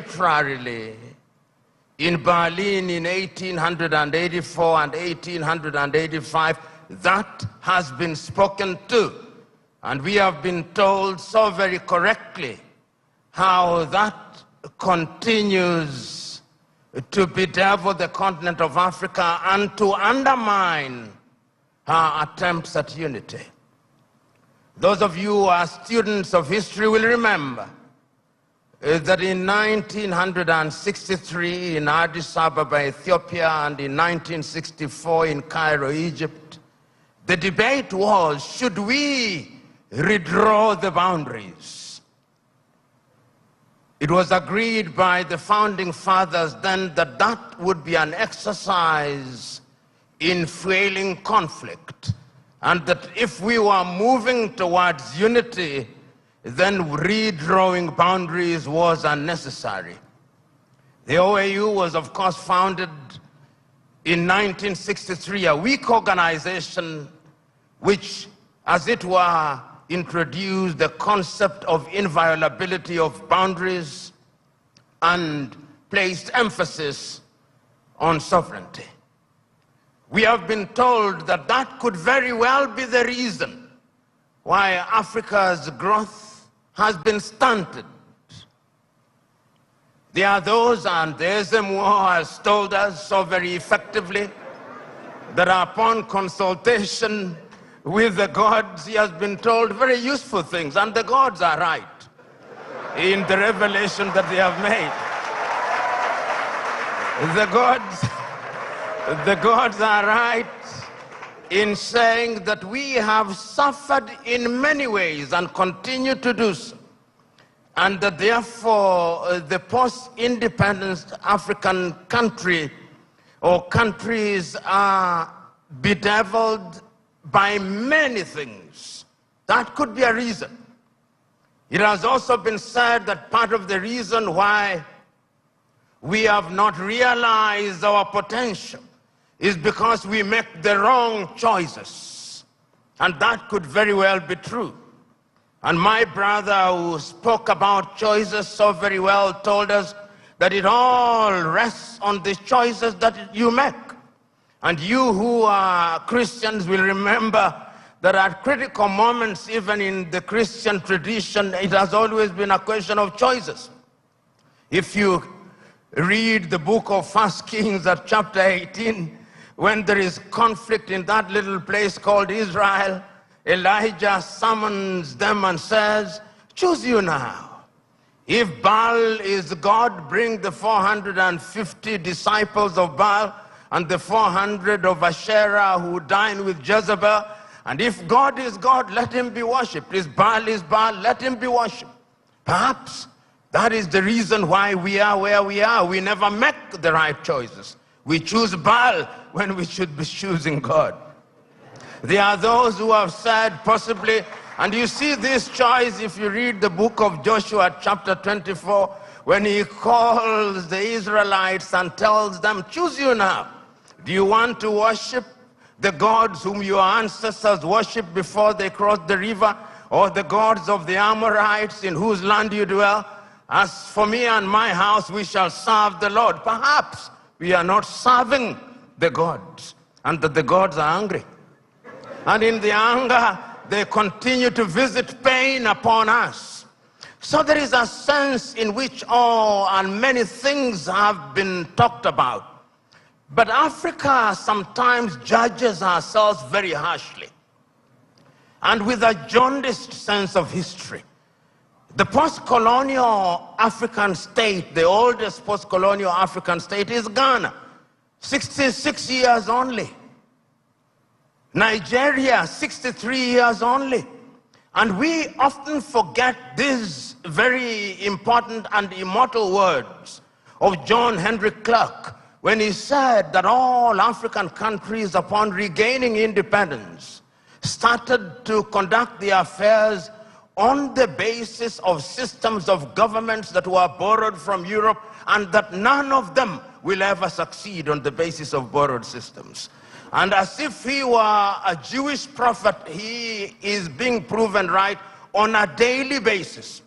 arbitrarily in Berlin in 1884 and 1885, that has been spoken to. And we have been told so very correctly how that continues to bedevil the continent of Africa and to undermine our attempts at unity. Those of you who are students of history will remember that in 1963 in Addis Ababa, Ethiopia, and in 1964 in Cairo, Egypt, the debate was, should we redraw the boundaries? It was agreed by the founding fathers then that that would be an exercise in fueling conflict, and that if we were moving towards unity, then redrawing boundaries was unnecessary. The OAU was, of course, founded in 1963, a weak organization which, as it were, introduced the concept of inviolability of boundaries and placed emphasis on sovereignty. We have been told that that could very well be the reason why Africa's growth has been stunted. There are those, and the SMO has told us so very effectively, that upon consultation with the gods, he has been told very useful things, and the gods are right in the revelation that they have made. The gods are right in saying that we have suffered in many ways and continue to do so, and that therefore the post-independence African country or countries are bedeviled by many things. That could be a reason. It has also been said that part of the reason why we have not realized our potential is because we make the wrong choices. And that could very well be true. And my brother, who spoke about choices so very well, told us that it all rests on the choices that you make. And you who are Christians will remember that at critical moments, even in the Christian tradition, it has always been a question of choices. If you read the book of 1 Kings at chapter 18, when there is conflict in that little place called Israel, Elijah summons them and says, choose you now. If Baal is God, bring the 450 disciples of Baal and the 400 of Asherah who dined with Jezebel. And if God is God, let him be worshipped. If Baal is Baal, let him be worshipped. Perhaps that is the reason why we are where we are. We never make the right choices. We choose Baal when we should be choosing God. There are those who have said possibly, and you see this choice if you read the book of Joshua chapter 24, when he calls the Israelites and tells them, choose you now. Do you want to worship the gods whom your ancestors worshipped before they crossed the river, or the gods of the Amorites in whose land you dwell? As for me and my house, we shall serve the Lord. Perhaps we are not serving the gods, and that the gods are angry. And in the anger, they continue to visit pain upon us. So there is a sense in which all and many things have been talked about. But Africa sometimes judges ourselves very harshly and with a jaundiced sense of history. The post-colonial African state, the oldest post-colonial African state, is Ghana, 66 years only. Nigeria, 63 years only. And we often forget these very important and immortal words of John Henry Clark when he said that all African countries, upon regaining independence, started to conduct their affairs on the basis of systems of governments that were borrowed from Europe, and that none of them will ever succeed on the basis of borrowed systems. And as if he were a Jewish prophet, he is being proven right on a daily basis.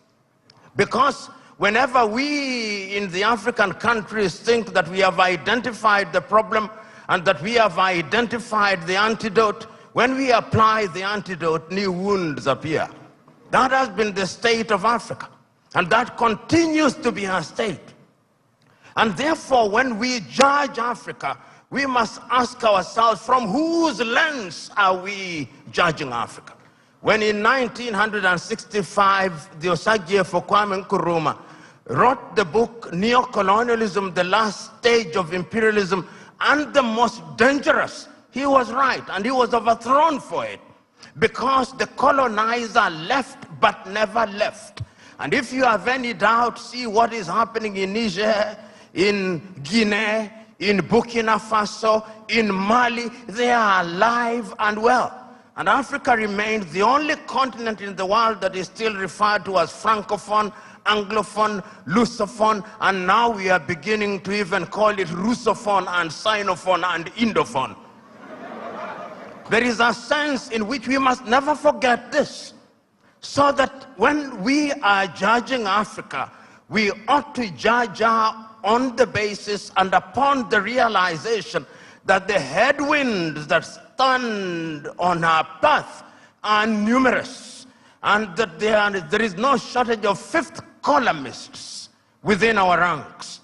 Because whenever we in the African countries think that we have identified the problem and that we have identified the antidote, when we apply the antidote, new wounds appear. That has been the state of Africa, and that continues to be our state. And therefore, when we judge Africa, we must ask ourselves, from whose lens are we judging Africa? When in 1965, the Osagyefo Kwame Nkrumah wrote the book Neocolonialism, the Last Stage of Imperialism, and the Most Dangerous, he was right, and he was overthrown for it, because the colonizer left but never left. And if you have any doubt, see what is happening in Niger, in Guinea, in Burkina Faso, in Mali. They are alive and well. And Africa remains the only continent in the world that is still referred to as Francophone, Anglophone, Lusophone, and now we are beginning to even call it Russophone and Sinophone and Indophone. There is a sense in which we must never forget this, so that when we are judging Africa, we ought to judge her on the basis and upon the realization that the headwinds that stand on our path are numerous, and that there is no shortage of fifth columnists within our ranks.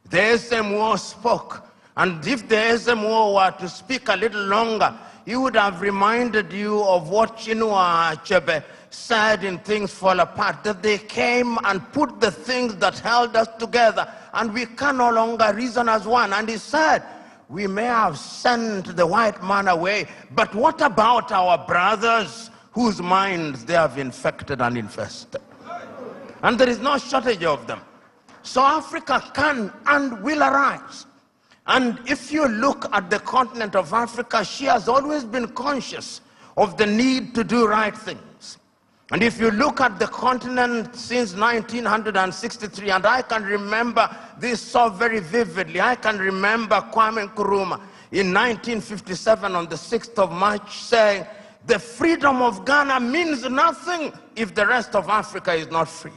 The SMO spoke, and if the SMO were to speak a little longer, he would have reminded you of what Chinua Achebe said in Things Fall Apart, that they came and put the things that held us together, and we can no longer reason as one. And he said, we may have sent the white man away, but what about our brothers whose minds they have infected and infested? And there is no shortage of them. So Africa can and will arise. And if you look at the continent of Africa, she has always been conscious of the need to do right things. And if you look at the continent since 1963, and I can remember this so very vividly, I can remember Kwame Nkrumah in 1957 on the 6th of March saying, the freedom of Ghana means nothing if the rest of Africa is not free.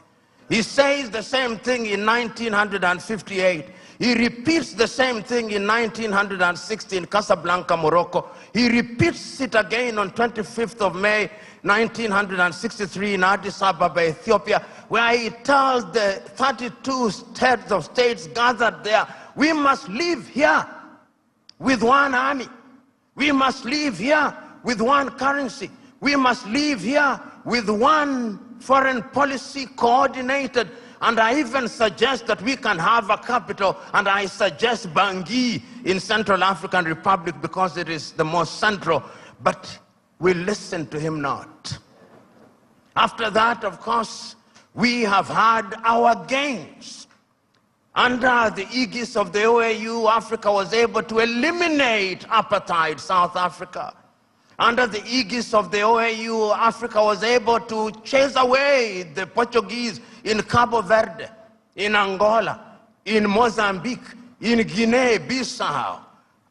He says the same thing in 1958. He repeats the same thing in 1960 in Casablanca, Morocco. He repeats it again on 25th of May, 1963 in Addis Ababa, Ethiopia, where he tells the 32 heads of states gathered there, we must live here with one army. We must live here with one currency. We must live here with one foreign policy coordinated. And I even suggest that we can have a capital, and I suggest Bangui in Central African Republic because it is the most central. But we listen to him not. After that, of course, we have had our gains. Under the aegis of the OAU, Africa was able to eliminate apartheid South Africa. Under the aegis of the OAU, Africa was able to chase away the Portuguese in Cabo Verde, in Angola, in Mozambique, in Guinea-Bissau.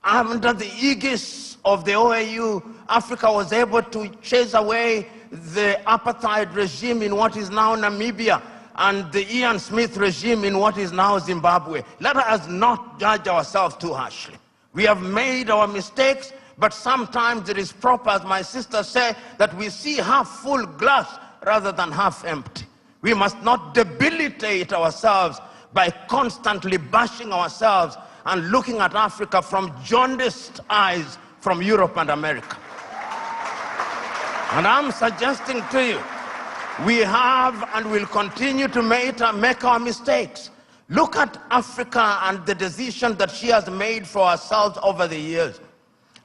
Under the aegis of the OAU, Africa was able to chase away the apartheid regime in what is now Namibia and the Ian Smith regime in what is now Zimbabwe. Let us not judge ourselves too harshly. We have made our mistakes, but sometimes it is proper, as my sister said, that we see half full glass rather than half empty. We must not debilitate ourselves by constantly bashing ourselves and looking at Africa from jaundiced eyes from Europe and America. And I'm suggesting to you, we have and will continue to make our mistakes. Look at Africa and the decision that she has made for ourselves over the years.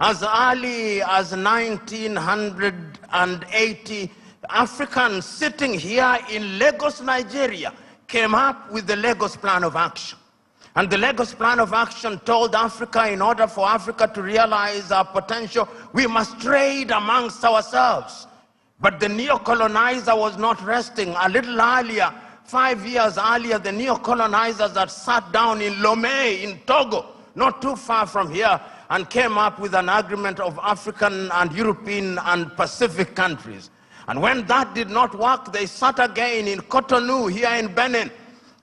As early as 1980, Africans sitting here in Lagos, Nigeria, came up with the Lagos Plan of Action. And the Lagos Plan of Action told Africa, in order for Africa to realize our potential, we must trade amongst ourselves. But the neo-colonizer was not resting. A little earlier, 5 years earlier, the neo-colonizers had sat down in Lomé, in Togo, not too far from here, and came up with an agreement of African and European and Pacific countries. And when that did not work, they sat again in Cotonou, here in Benin,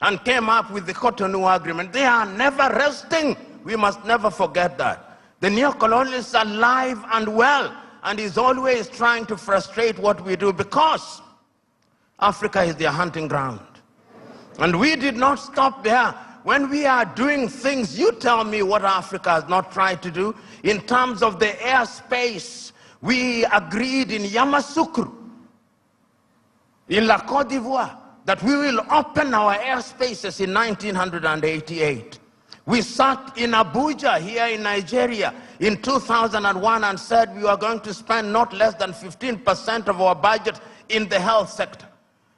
and came up with the Cotonou Agreement. They are never resting. We must never forget that. The neo-colonialist is alive and well, and is always trying to frustrate what we do, because Africa is their hunting ground. And we did not stop there. When we are doing things, you tell me what Africa has not tried to do. In terms of the airspace, we agreed in Yamoussoukro, in La Côte d'Ivoire, that we will open our airspaces in 1988. We sat in Abuja here in Nigeria in 2001 and said we were going to spend not less than 15% of our budget in the health sector.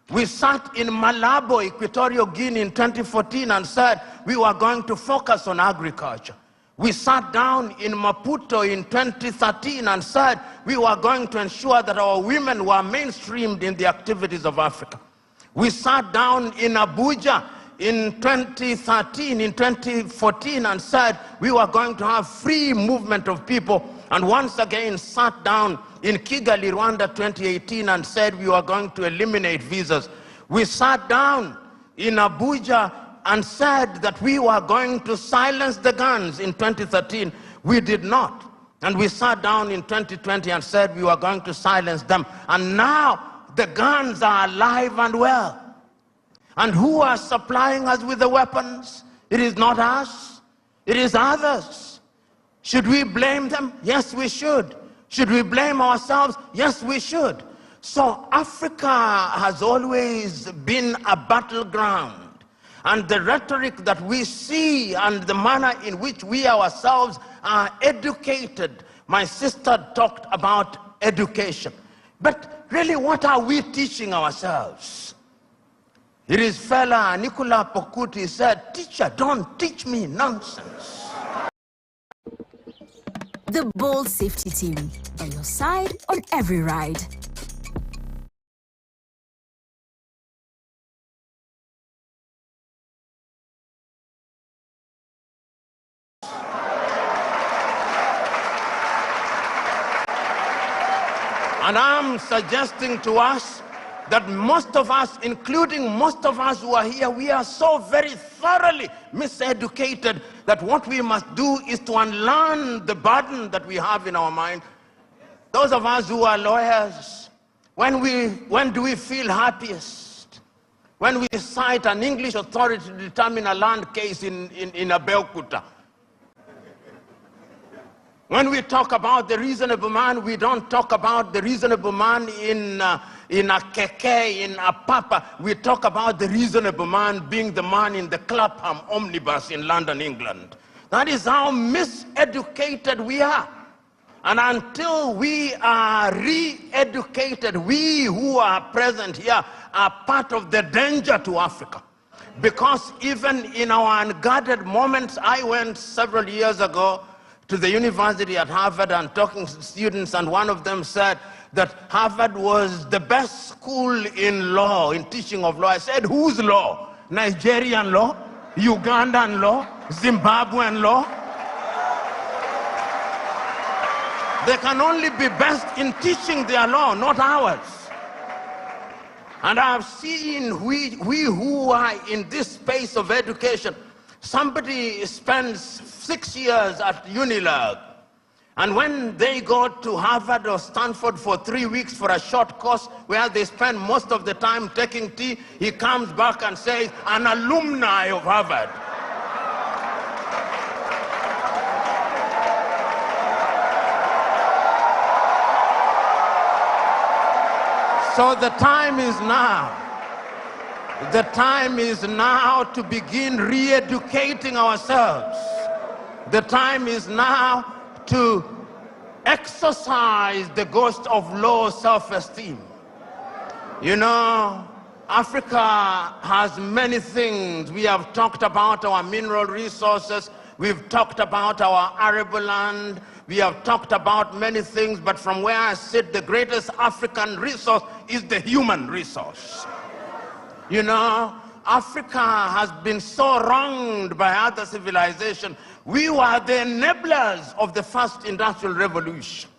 We sat in Malabo, Equatorial Guinea in 2014 and said we were going to focus on agriculture. We sat down in Maputo in 2013 and said we were going to ensure that our women were mainstreamed in the activities of Africa. We sat down in Abuja in 2014 and said we were going to have free movement of people, and once again sat down in Kigali, Rwanda 2018 and said we were going to eliminate visas. We sat down in Abuja and said that we were going to silence the guns in 2013. We did not. And we sat down in 2020 and said we were going to silence them. And now the guns are alive and well. And who are supplying us with the weapons? It is not us. It is others. Should we blame them? Yes, we should. Should we blame ourselves? Yes, we should. So Africa has always been a battleground. And the rhetoric that we see and the manner in which we ourselves are educated. My sister talked about education. But really, what are we teaching ourselves? It is fella Nicola Pokuti said, "Teacher, don't teach me nonsense." The Bold Safety Team, by your side on every ride. And I'm suggesting to us that most of us, including most of us who are here, we are so very thoroughly miseducated that what we must do is to unlearn the burden that we have in our mind. Those of us who are lawyers, when do we feel happiest? When we cite an English authority to determine a land case in Abeokuta. When we talk about the reasonable man, we don't talk about the reasonable man in a keke, in a papa. We talk about the reasonable man being the man in the Clapham omnibus in London, England. That is how miseducated we are. And until we are re-educated, we who are present here are part of the danger to Africa. Because even in our unguarded moments, I went several years ago to the university at Harvard and talking to students, and one of them said that Harvard was the best school in law, in teaching of law. I said, whose law? Nigerian law? Ugandan law? Zimbabwean law? They can only be best in teaching their law, not ours. And I've seen we who are in this space of education, somebody spends 6 years at Unilag, and when they go to Harvard or Stanford for 3 weeks for a short course where they spend most of the time taking tea, he comes back and says, an alumni of Harvard. So the time is now. The time is now to begin re-educating ourselves. The time is now to exercise the ghost of low self-esteem. You know, Africa has many things. We have talked about our mineral resources. We've talked about our arable land. We have talked about many things, but from where I sit, the greatest African resource is the human resource. You know, Africa has been so wronged by other civilizations. We were the enablers of the first industrial revolution.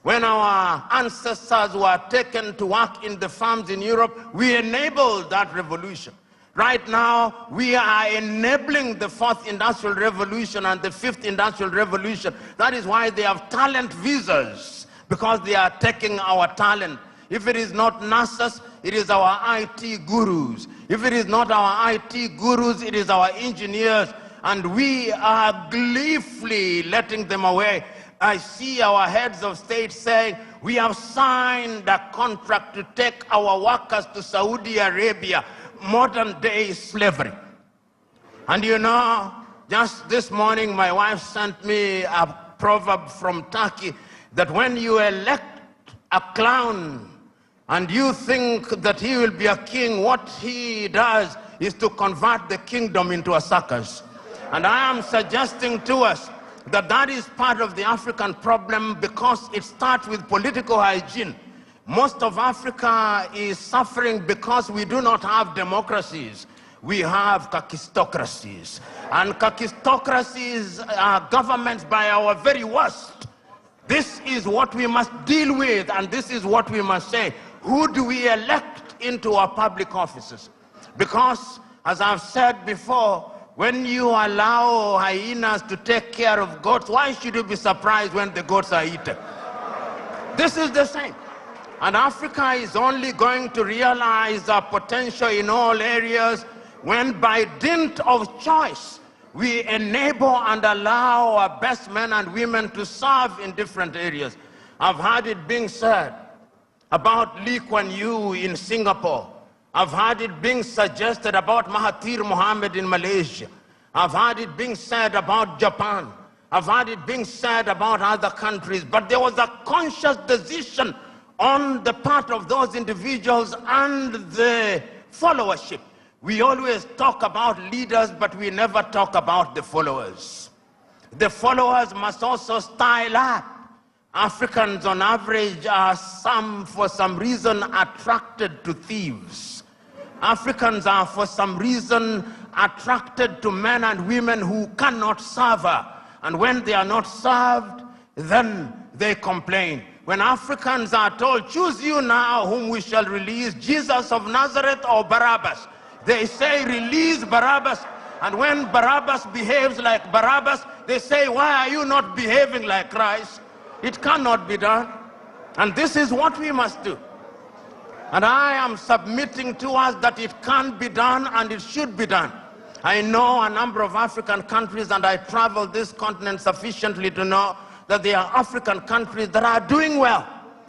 When our ancestors were taken to work in the farms in Europe, we enabled that revolution. Right now, we are enabling the fourth industrial revolution and the fifth industrial revolution. That is why they have talent visas, because they are taking our talent. If it is not nurses, it is our IT gurus. If it is not our IT gurus, it is our engineers. And we are gleefully letting them away. I see our heads of state saying, we have signed a contract to take our workers to Saudi Arabia, modern day slavery. And you know, just this morning, my wife sent me a proverb from Turkey that when you elect a clown and you think that he will be a king, what he does is to convert the kingdom into a circus. And I am suggesting to us that that is part of the African problem, because it starts with political hygiene. Most of Africa is suffering because we do not have democracies. We have kakistocracies. And kakistocracies are governments by our very worst. This is what we must deal with, and this is what we must say. Who do we elect into our public offices? Because, as I've said before, when you allow hyenas to take care of goats, why should you be surprised when the goats are eaten? This is the same. And Africa is only going to realize our potential in all areas when, by dint of choice, we enable and allow our best men and women to serve in different areas. I've heard it being said about Lee Kuan Yew in Singapore. I've heard it being suggested about Mahathir Mohamad in Malaysia. I've heard it being said about Japan. I've heard it being said about other countries. But there was a conscious decision on the part of those individuals and the followership. We always talk about leaders, but we never talk about the followers. The followers must also style up. Africans on average are for some reason attracted to thieves. Africans are for some reason attracted to men and women who cannot serve her. And when they are not served, then they complain. When Africans are told, choose you now whom we shall release, Jesus of Nazareth or Barabbas, they say, release Barabbas. And when Barabbas behaves like Barabbas, they say, why are you not behaving like Christ? It cannot be done. And this is what we must do. And I am submitting to us that it can be done and it should be done. I know a number of African countries, and I travel this continent sufficiently to know that there are African countries that are doing well.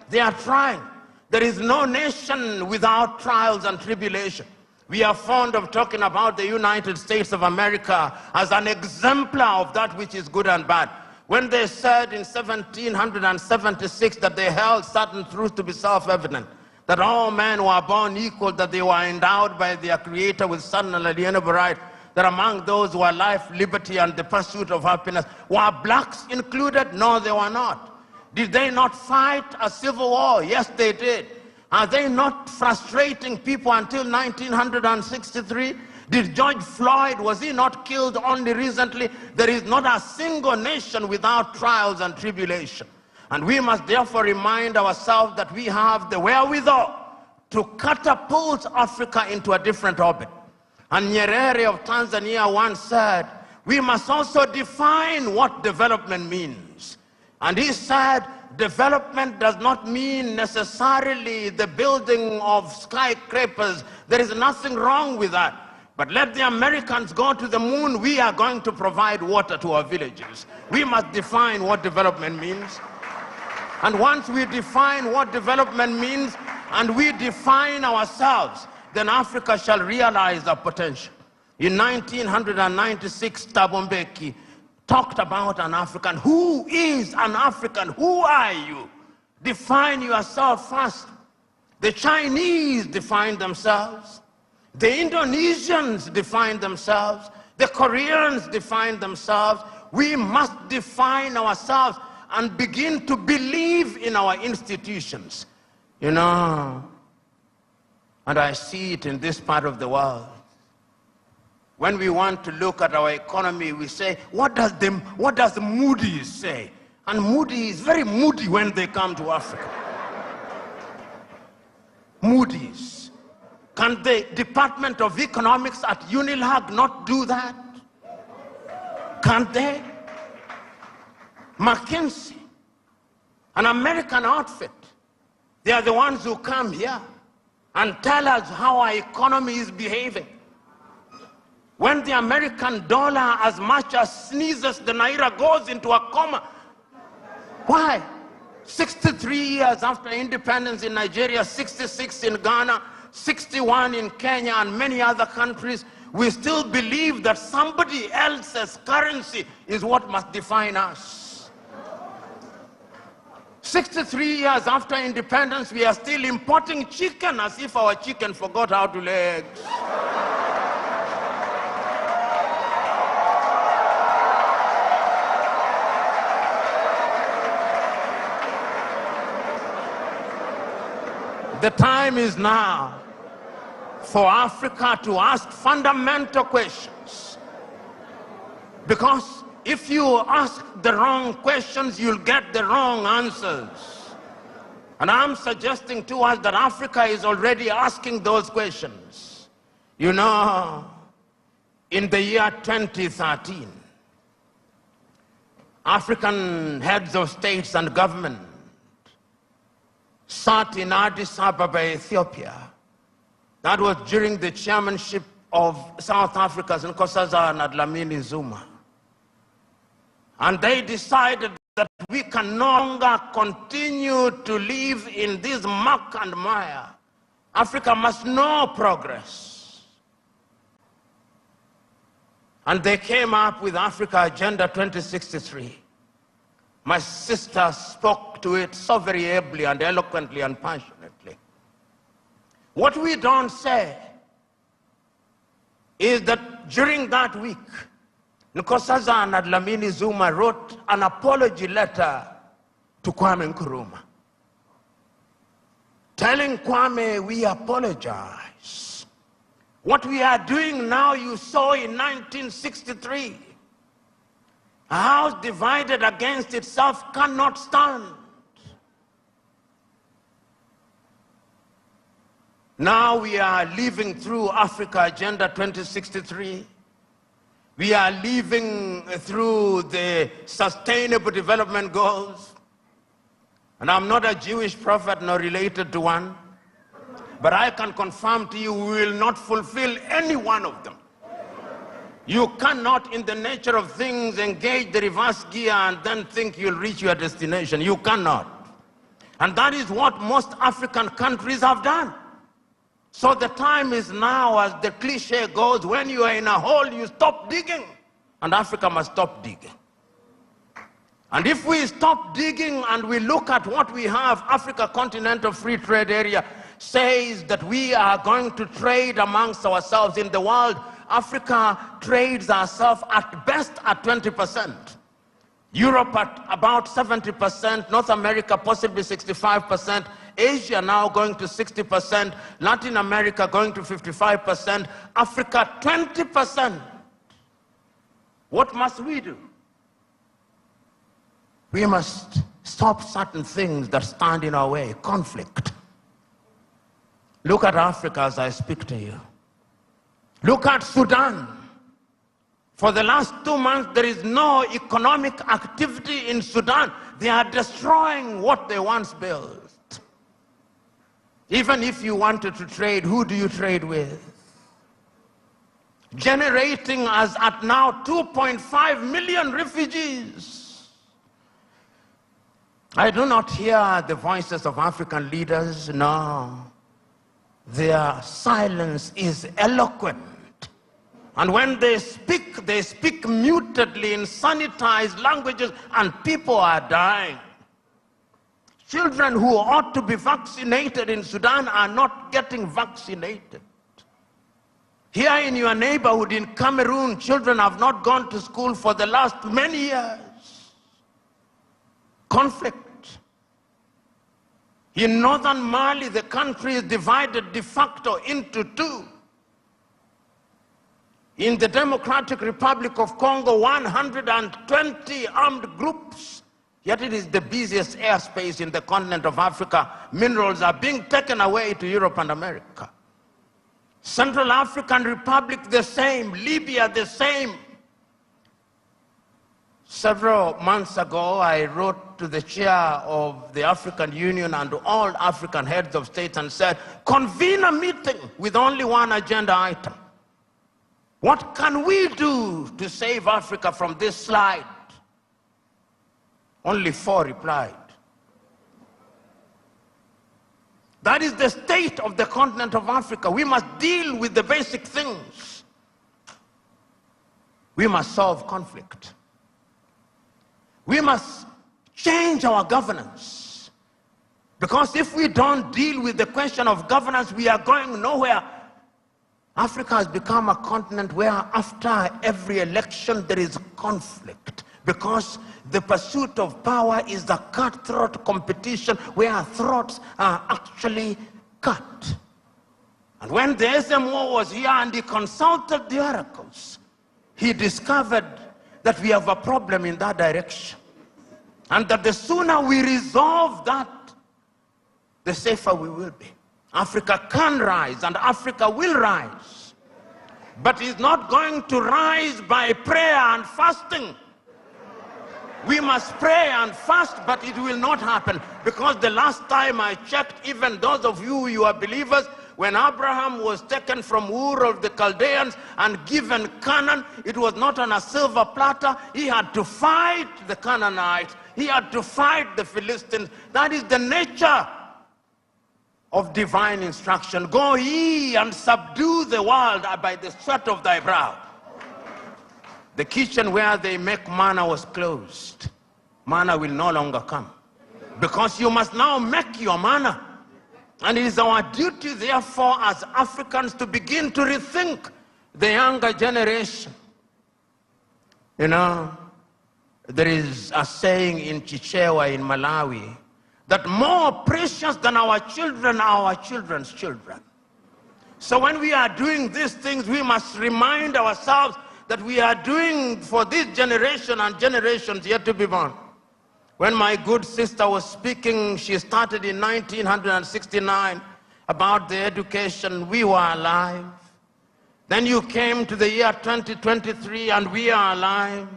They are trying. There is no nation without trials and tribulation. We are fond of talking about the United States of America as an exemplar of that which is good and bad. When they said in 1776 that they held certain truths to be self-evident, that all men were born equal, that they were endowed by their Creator with certain unalienable rights, that among those who are life, liberty, and the pursuit of happiness, were blacks included? No, they were not. Did they not fight a civil war? Yes, they did. Are they not frustrating people until 1963? Did George Floyd, was he not killed only recently? There is not a single nation without trials and tribulation. And we must therefore remind ourselves that we have the wherewithal to catapult Africa into a different orbit. And Nyerere of Tanzania once said, we must also define what development means. And he said, development does not mean necessarily the building of skyscrapers. There is nothing wrong with that. But let the Americans go to the moon, we are going to provide water to our villages. We must define what development means. And once we define what development means, and we define ourselves, then Africa shall realize our potential. In 1996, Thabo Mbeki talked about an African. Who is an African? Who are you? Define yourself first. The Chinese define themselves. The Indonesians define themselves. The Koreans define themselves. We must define ourselves and begin to believe in our institutions. You know, and I see it in this part of the world. When we want to look at our economy, we say, what does Moody's say? And Moody's is very moody when they come to Africa. Moody's. Can the Department of Economics at Unilag not do that? Can't they? McKinsey, an American outfit, they are the ones who come here and tell us how our economy is behaving. When the American dollar as much as sneezes, the naira goes into a coma. Why? 63 years after independence in Nigeria, 66 in Ghana, 61 in Kenya and many other countries, we still believe that somebody else's currency is what must define us. 63 years after independence, we are still importing chicken as if our chicken forgot how to lay eggs. The time is now for Africa to ask fundamental questions. Because if you ask the wrong questions, you'll get the wrong answers. And I'm suggesting to us that Africa is already asking those questions. You know, in the year 2013, African heads of states and government sat in Addis Ababa, Ethiopia. That was during the chairmanship of South Africa's Nkosazana and Dlamini Zuma. And they decided that we can no longer continue to live in this muck and mire. Africa must know progress. And they came up with Africa Agenda 2063. My sister spoke to it so very ably and eloquently and passionately. What we don't say is that during that week, Nkosazana and Dlamini Zuma wrote an apology letter to Kwame Nkrumah, telling Kwame, we apologize. What we are doing now, you saw in 1963. A house divided against itself cannot stand. Now we are living through Africa Agenda 2063. We are living through the Sustainable Development Goals. And I'm not a Jewish prophet nor related to one, but I can confirm to you we will not fulfill any one of them. You cannot, in the nature of things, engage the reverse gear and then think you'll reach your destination. You cannot. And that is what most African countries have done. So the time is now, as the cliche goes, when you are in a hole, you stop digging. And Africa must stop digging. And if we stop digging and we look at what we have, Africa Continental Free Trade Area says that we are going to trade amongst ourselves in the world. Africa trades ourselves at best at 20%. Europe at about 70%, North America possibly 65%, Asia now going to 60%, Latin America going to 55%, Africa 20%. What must we do? We must stop certain things that stand in our way. Conflict. Look at Africa as I speak to you. Look at Sudan. For the last 2 months, there is no economic activity in Sudan. They are destroying what they once built. Even if you wanted to trade, who do you trade with? Generating as at now 2.5 million refugees. I do not hear the voices of African leaders, no. Their silence is eloquent. And when they speak mutedly in sanitized languages, and people are dying. Children who ought to be vaccinated in Sudan are not getting vaccinated. Here in your neighborhood in Cameroon, children have not gone to school for the last many years. Conflict. In northern Mali, the country is divided de facto into two. In the Democratic Republic of Congo, 120 armed groups, yet it is the busiest airspace in the continent of Africa. Minerals are being taken away to Europe and America. Central African Republic the same, Libya the same. Several months ago, I wrote to the chair of the African Union and all African heads of state and said, convene a meeting with only one agenda item. What can we do to save Africa from this slide? Only 4 replied. That is the state of the continent of Africa. We must deal with the basic things. We must solve conflict. We must change our governance. Because if we don't deal with the question of governance, we are going nowhere. Africa has become a continent where after every election there is conflict. Because the pursuit of power is a cutthroat competition where throats are actually cut. And when the SMO was here and he consulted the oracles, he discovered that we have a problem in that direction. And that the sooner we resolve that, the safer we will be. Africa can rise and Africa will rise. But it's not going to rise by prayer and fasting. We must pray and fast, but it will not happen. Because the last time I checked, even those of you are believers, when Abraham was taken from Ur of the Chaldeans and given Canaan, it was not on a silver platter. He had to fight the Canaanites. He had to fight the Philistines. That is the nature of divine instruction. Go ye and subdue the world by the sweat of thy brow. The kitchen where they make manna was closed. Manna will no longer come. Because you must now make your manna. And it is our duty, therefore, as Africans to begin to rethink the younger generation. You know, there is a saying in Chichewa in Malawi that more precious than our children are our children's children. So when we are doing these things, we must remind ourselves that we are doing for this generation and generations yet to be born. When my good sister was speaking, she started in 1969 about the education. We were alive. Then you came to the year 2023 and we are alive.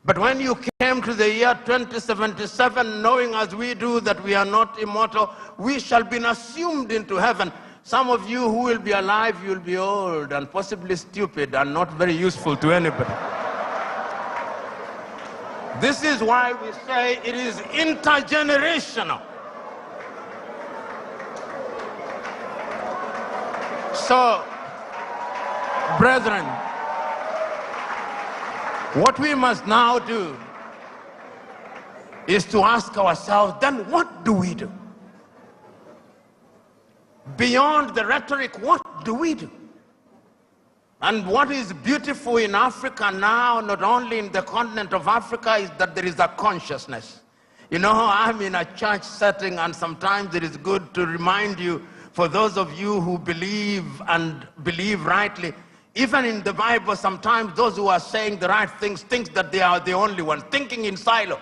But when you came to the year 2077, knowing as we do that we are not immortal, we shall be assumed into heaven. Some of you who will be alive, you will be old and possibly stupid and not very useful to anybody. This is why we say it is intergenerational. So, brethren, what we must now do is to ask ourselves, then what do we do? Beyond the rhetoric, what do we do? And what is beautiful in Africa now, not only in the continent of Africa, is that there is a consciousness. You know, I'm in a church setting, and sometimes it is good to remind you, for those of you who believe and believe rightly, even in the Bible, sometimes those who are saying the right things think that they are the only ones, thinking in silo.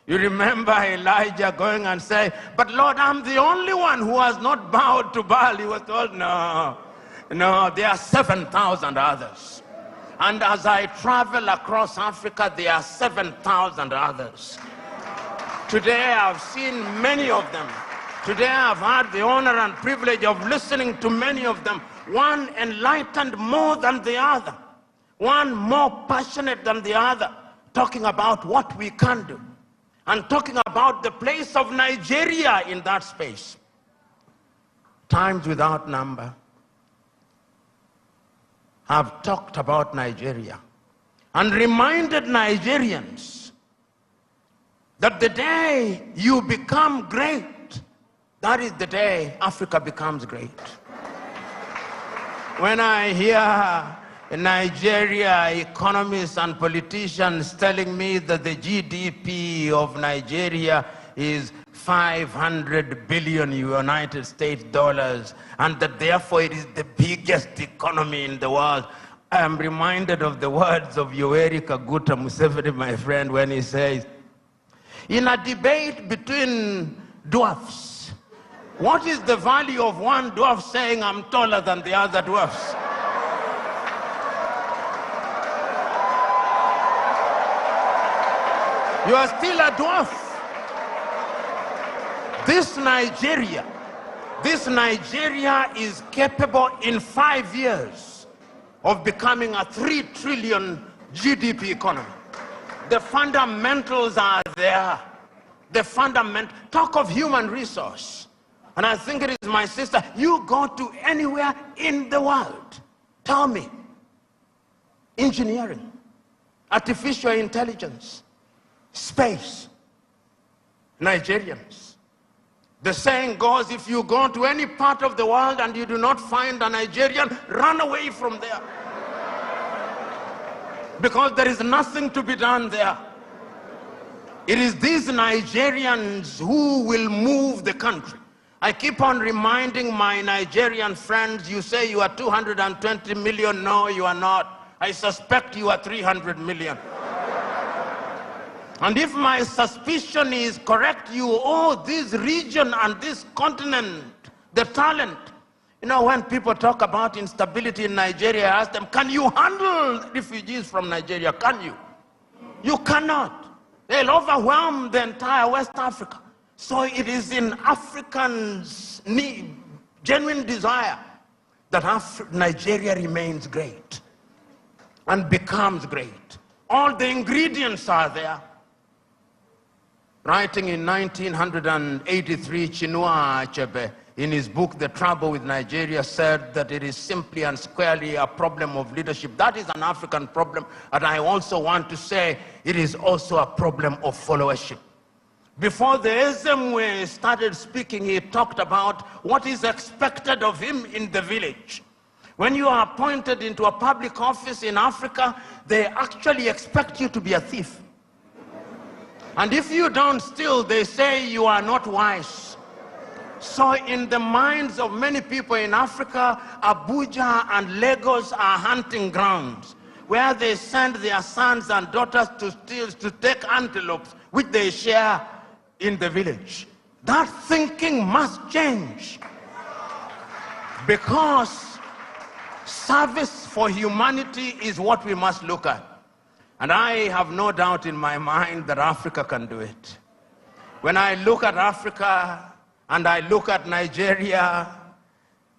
You remember Elijah going and saying, but Lord, I'm the only one who has not bowed to Baal. He was told, no, there are 7,000 others. And as I travel across Africa, there are 7,000 others. Today I've seen many of them. Today I've had the honor and privilege of listening to many of them. One enlightened more than the other. One more passionate than the other, talking about what we can do. And talking about the place of Nigeria in that space. Times without number have talked about Nigeria and reminded Nigerians that the day you become great, that is the day Africa becomes great. When I hear in Nigeria, economists and politicians telling me that the GDP of Nigeria is 500 billion United States dollars, and that therefore it is the biggest economy in the world, I am reminded of the words of Yoweri Kaguta Museveni, my friend, when he says, in a debate between dwarfs, What is the value of one dwarf saying, I'm taller than the other dwarfs? You are still a dwarf. This Nigeria is capable in 5 years of becoming a 3 trillion GDP economy. The fundamentals are there. Talk of human resource. And I think it is, my sister, you go to anywhere in the world, tell me, engineering, artificial intelligence, space, Nigerians. The saying goes, if you go to any part of the world and you do not find a Nigerian, run away from there. Because there is nothing to be done there. It is these Nigerians who will move the country. I keep on reminding my Nigerian friends, you say you are 220 million. No, you are not. I suspect you are 300 million. And if my suspicion is correct, you owe this region and this continent the talent. You know, when people talk about instability in Nigeria, I ask them, can you handle refugees from Nigeria? Can you? You cannot. They'll overwhelm the entire West Africa. So it is in Africans' genuine desire that Nigeria remains great and becomes great. All the ingredients are there. Writing in 1983, Chinua Achebe, in his book, The Trouble with Nigeria, said that it is simply and squarely a problem of leadership. That is an African problem, and I also want to say it is also a problem of followership. Before the Ezemwe started speaking, he talked about what is expected of him in the village. When you are appointed into a public office in Africa, they actually expect you to be a thief. And if you don't steal, they say you are not wise. So in the minds of many people in Africa, Abuja and Lagos are hunting grounds where they send their sons and daughters to steal, to take antelopes, which they share in the village. That thinking must change, because service for humanity is what we must look at. And I have no doubt in my mind that Africa can do it. When I look at Africa and I look at Nigeria,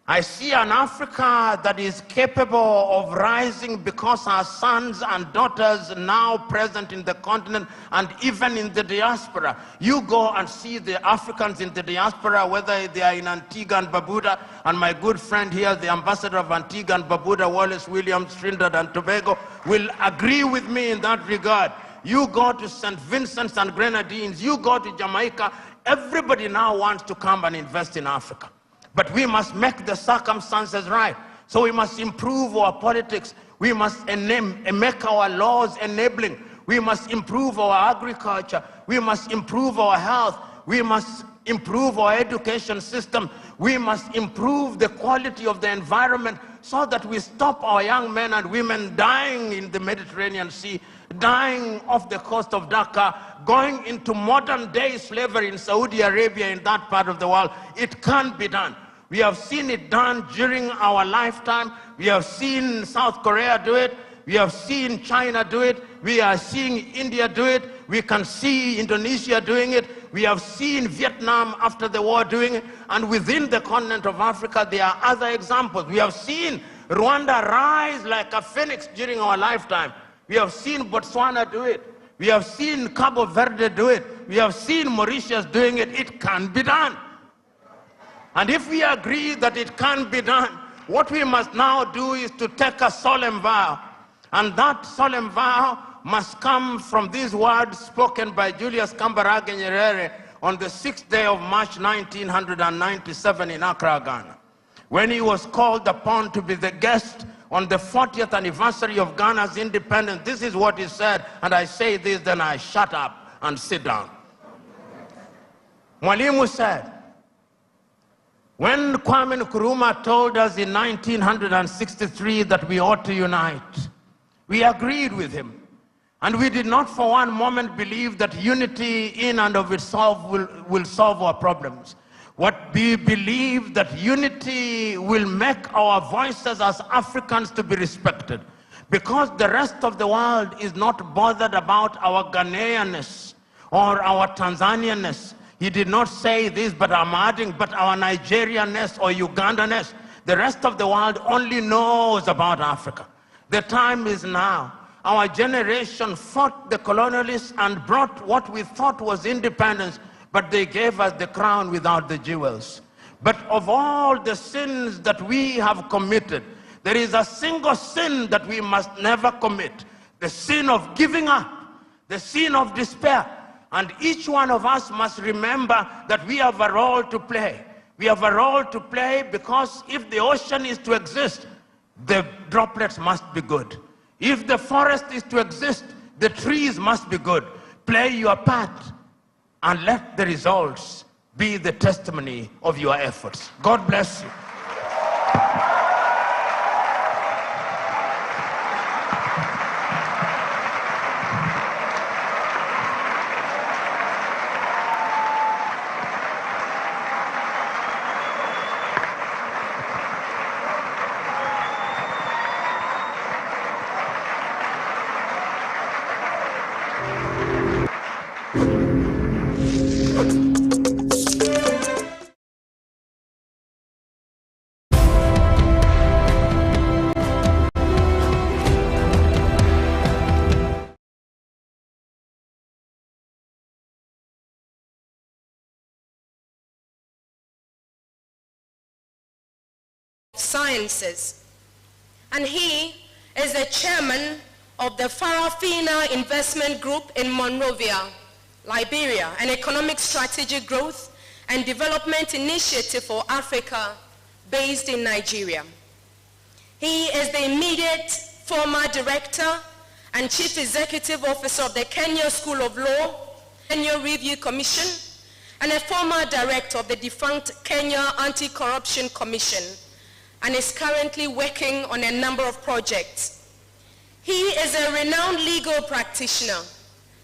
I see an Africa that is capable of rising because our sons and daughters now present in the continent and even in the diaspora. You go and see the Africans in the diaspora, whether they are in Antigua and Barbuda, and my good friend here, the ambassador of Antigua and Barbuda, Wallace Williams, Trinidad and Tobago, will agree with me in that regard. You go to St. Vincent's and Grenadines, you go to Jamaica, everybody now wants to come and invest in Africa. But we must make the circumstances right. So we must improve our politics. We must make our laws enabling. We must improve our agriculture. We must improve our health. We must improve our education system. We must improve the quality of the environment so that we stop our young men and women dying in the Mediterranean Sea, dying off the coast of Dhaka, going into modern day slavery in Saudi Arabia, in that part of the world. It can be done. We have seen it done during our lifetime. We have seen South Korea do it. We have seen China do it. We are seeing India do it. We can see Indonesia doing it. We have seen Vietnam after the war doing it. And within the continent of Africa, there are other examples. We have seen Rwanda rise like a phoenix during our lifetime. We have seen Botswana do it. We have seen Cabo Verde do it. We have seen Mauritius doing it. It can be done. And if we agree that it can be done, what we must now do is to take a solemn vow. And that solemn vow must come from these words spoken by Julius Kambarage Nyerere on the 6th day of March 1997 in Accra, Ghana, when he was called upon to be the guest on the 40th anniversary of Ghana's independence. This is what he said, and I say this, then I shut up and sit down. Mwalimu said, when Kwame Nkrumah told us in 1963 that we ought to unite, we agreed with him. And we did not for one moment believe that unity in and of itself will solve our problems. What we believe that unity will make our voices as Africans to be respected, because the rest of the world is not bothered about our Ghanaianness or our Tanzanianness. He did not say this, but I'm adding, but our Nigerianness or Ugandanness. The rest of the world only knows about Africa. The time is now. Our generation fought the colonialists and brought what we thought was independence, but they gave us the crown without the jewels. But of all the sins that we have committed, there is a single sin that we must never commit: the sin of giving up, the sin of despair. And each one of us must remember that we have a role to play. We have a role to play, because if the ocean is to exist, the droplets must be good. If the forest is to exist, the trees must be good. Play your part and let the results be the testimony of your efforts. God bless you. Sciences, and he is the chairman of the Farafina Investment Group in Monrovia, Liberia, an economic strategy growth and development initiative for Africa based in Nigeria. He is the immediate former director and chief executive officer of the Kenya School of Law, Kenya Review Commission, and a former director of the defunct Kenya Anti-Corruption Commission, and is currently working on a number of projects. He is a renowned legal practitioner,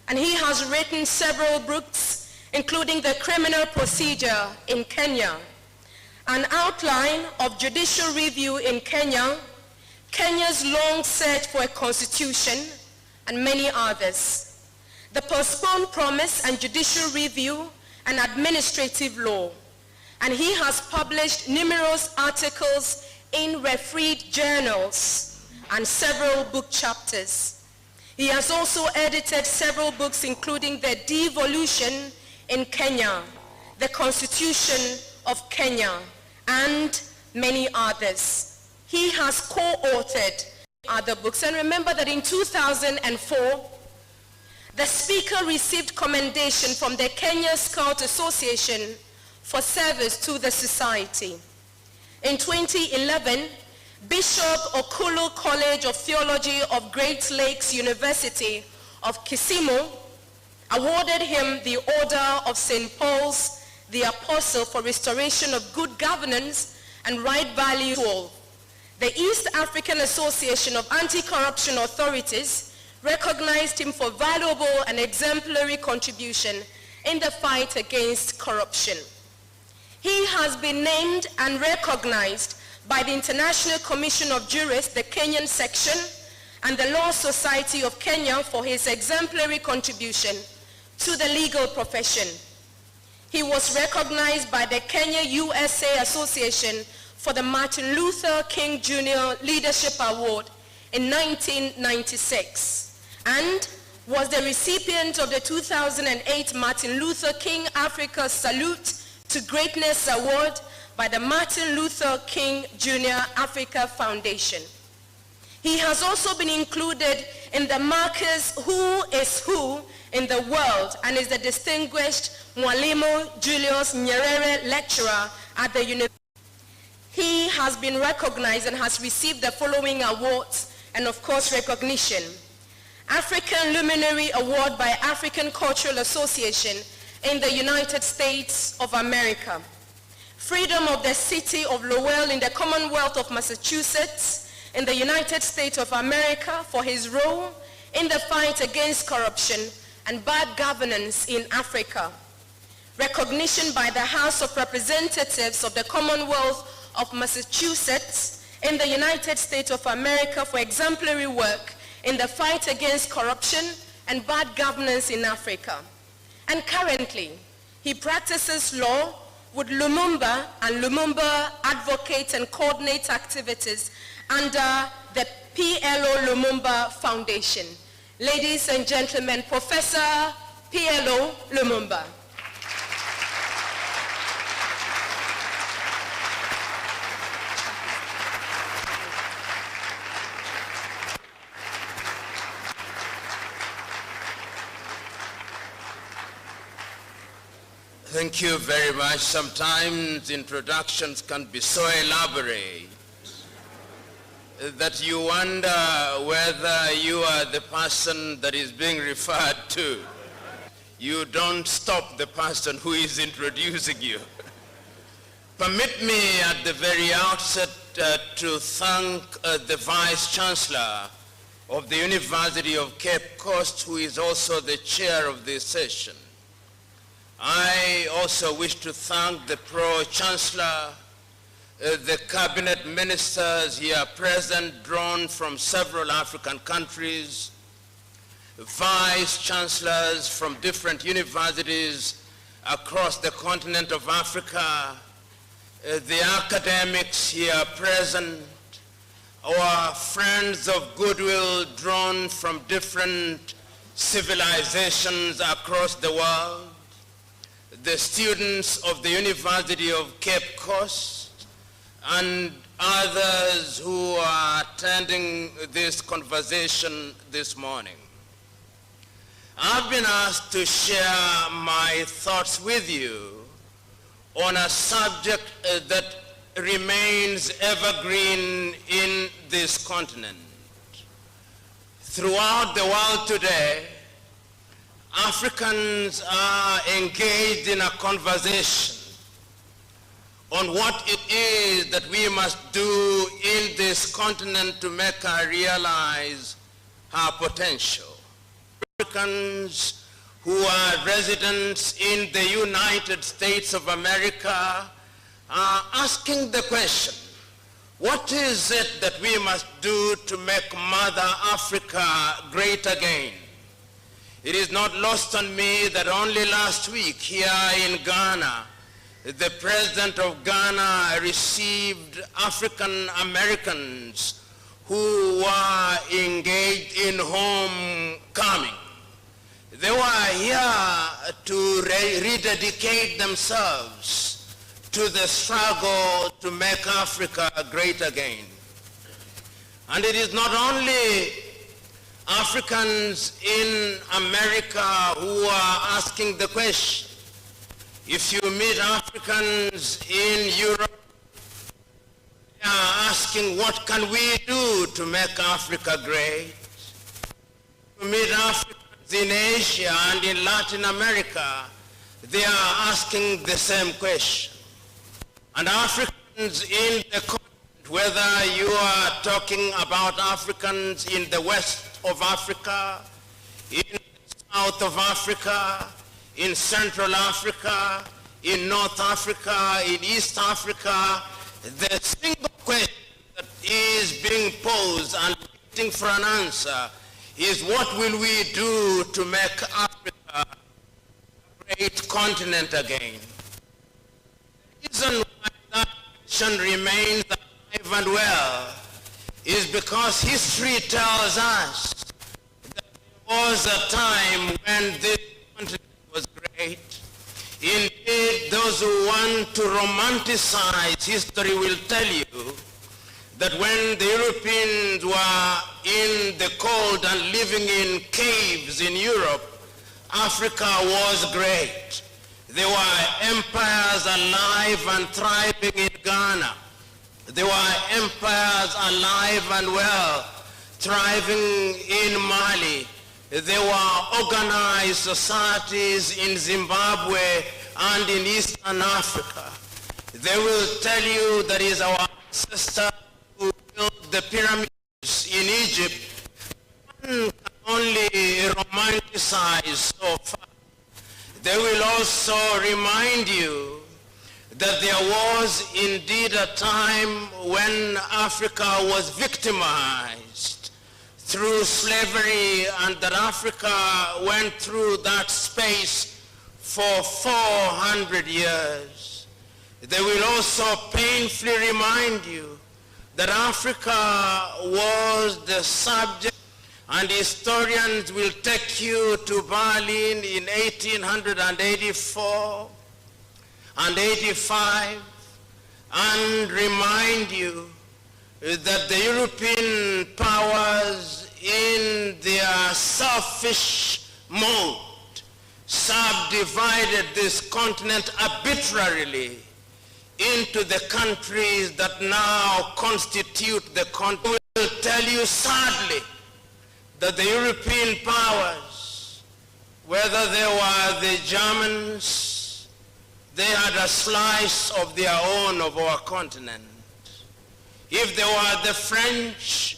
and he has written several books, including The Criminal Procedure in Kenya, An Outline of Judicial Review in Kenya, Kenya's Long Search for a Constitution, and many others. The Postponed Promise and Judicial Review and Administrative Law. And he has published numerous articles in refereed journals and several book chapters. He has also edited several books, including The Devolution in Kenya, The Constitution of Kenya, and many others. He has co-authored other books. And remember that in 2004, the speaker received commendation from the Kenya Scout Association for service to the society. In 2011, Bishop Okulu College of Theology of Great Lakes University of Kisumu awarded him the Order of St. Paul's the Apostle for restoration of good governance and right value. The East African Association of Anti-Corruption Authorities recognized him for valuable and exemplary contribution in the fight against corruption. He has been named and recognized by the International Commission of Jurists, the Kenyan section, and the Law Society of Kenya for his exemplary contribution to the legal profession. He was recognized by the Kenya USA Association for the Martin Luther King Jr. Leadership Award in 1996 and was the recipient of the 2008 Martin Luther King Africa Salute to Greatness Award by the Martin Luther King Jr. Africa Foundation. He has also been included in the Marcus Who is Who in the World and is the distinguished Mwalimu Julius Nyerere Lecturer at the University. He has been recognized and has received the following awards and of course recognition. African Luminary Award by African Cultural Association in the United States of America. Freedom of the City of Lowell in the Commonwealth of Massachusetts in the United States of America for his role in the fight against corruption and bad governance in Africa. recognition by the House of Representatives of the Commonwealth of Massachusetts in the United States of America for exemplary work in the fight against corruption and bad governance in Africa. And currently, he practices law with LUMUMBA, and LUMUMBA advocates and coordinates activities under the PLO LUMUMBA Foundation. Ladies and gentlemen, Professor PLO LUMUMBA. Thank you very much. Sometimes introductions can be so elaborate that you wonder whether you are the person that is being referred to. You don't stop the person who is introducing you. Permit me at the very outset to thank the Vice Chancellor of the University of Cape Coast, who is also the chair of this session. I also wish to thank the Pro-Chancellor, the cabinet ministers here present, drawn from several African countries, vice chancellors from different universities across the continent of Africa, the academics here present, our friends of goodwill drawn from different civilizations across the world, the students of the University of Cape Coast, and others who are attending this conversation this morning. I've been asked to share my thoughts with you on a subject that remains evergreen in this continent. Throughout the world today, Africans are engaged in a conversation on what it is that we must do in this continent to make her realize her potential. Africans who are residents in the United States of America are asking the question, what is it that we must do to make Mother Africa great again? It is not lost on me that only last week here in Ghana, the president of Ghana received African Americans who were engaged in homecoming. They were here to rededicate themselves to the struggle to make Africa great again. And it is not only Africans in America who are asking the question. If you meet Africans in Europe, they are asking, what can we do to make Africa great? If you meet Africans in Asia and in Latin America, they are asking the same question. And Africans in the continent, whether you are talking about Africans in the west of Africa, in the south of Africa, in Central Africa, in North Africa, in East Africa, the single question that is being posed and waiting for an answer is, what will we do to make Africa a great continent again? The reason why that question remains alive and well is because history tells us that there was a time when this continent was great. Indeed, those who want to romanticize history will tell you that when the Europeans were in the cold and living in caves in Europe, Africa was great. There were empires alive and thriving in Ghana. There were empires alive and well, thriving in Mali. There were organized societies in Zimbabwe and in Eastern Africa. They will tell you that is our ancestors who built the pyramids in Egypt. One can only romanticize so far. They will also remind you that there was indeed a time when Africa was victimized through slavery, and that Africa went through that space for 400 years. They will also painfully remind you that Africa was the subject, and historians will take you to Berlin in 1884 and 85 and remind you that the European powers, in their selfish mode, subdivided this continent arbitrarily into the countries that now constitute the continent. I will tell you sadly that the European powers, whether they were the Germans, they had a slice of their own of our continent. If they were the French,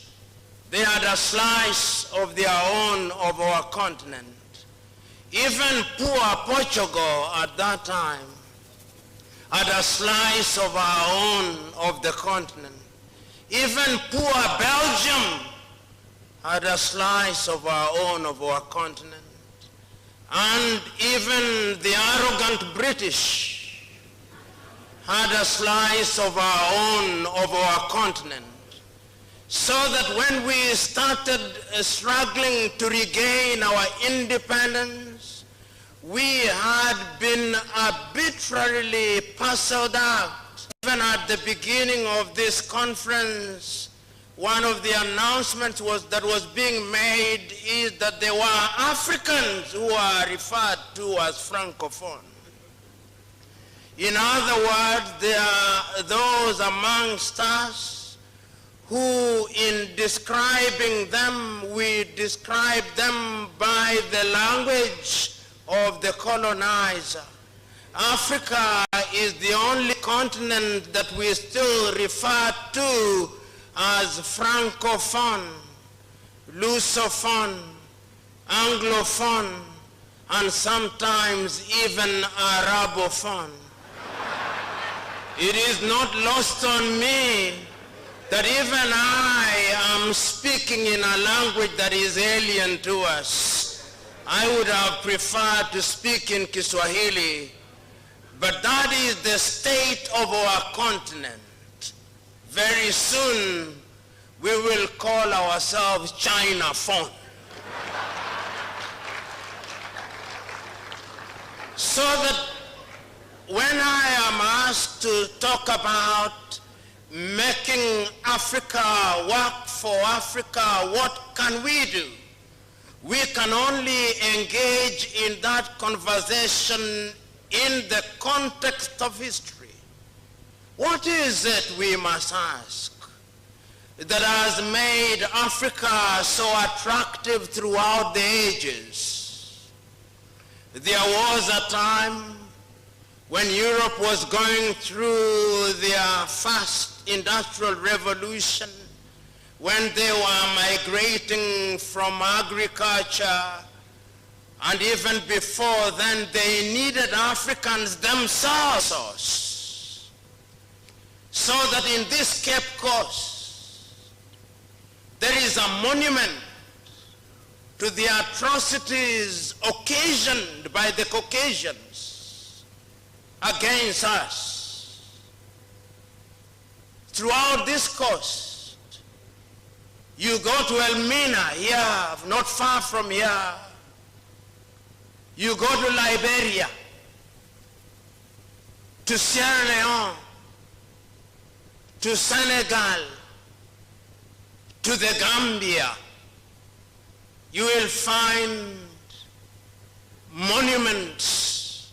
they had a slice of their own of our continent. Even poor Portugal at that time had a slice of our own of the continent. Even poor Belgium had a slice of our own of our continent. And even the arrogant British had a slice of our own of our continent. So that when we started struggling to regain our independence, we had been arbitrarily parceled out. Even at the beginning of this conference, one of the announcements that was being made is that there were Africans who are referred to as Francophone. In other words, there are those amongst us who, in describing them, we describe them by the language of the colonizer. Africa is the only continent that we still refer to as Francophone, Lusophone, Anglophone, and sometimes even Arabophone. It is not lost on me that even I am speaking in a language that is alien to us. I would have preferred to speak in Kiswahili, but that is the state of our continent. Very soon, we will call ourselves Chinaphone. So that when I am asked to talk about making Africa work for Africa, what can we do? We can only engage in that conversation in the context of history. What is it, we must ask, that has made Africa so attractive throughout the ages? There was a time when Europe was going through their first industrial revolution, when they were migrating from agriculture, and even before then they needed Africans themselves. So that in this Cape Coast, there is a monument to the atrocities occasioned by the Caucasians against us. Throughout this coast, you go to Elmina here, not far from here. You go to Liberia, to Sierra Leone, to Senegal, to the Gambia. You will find monuments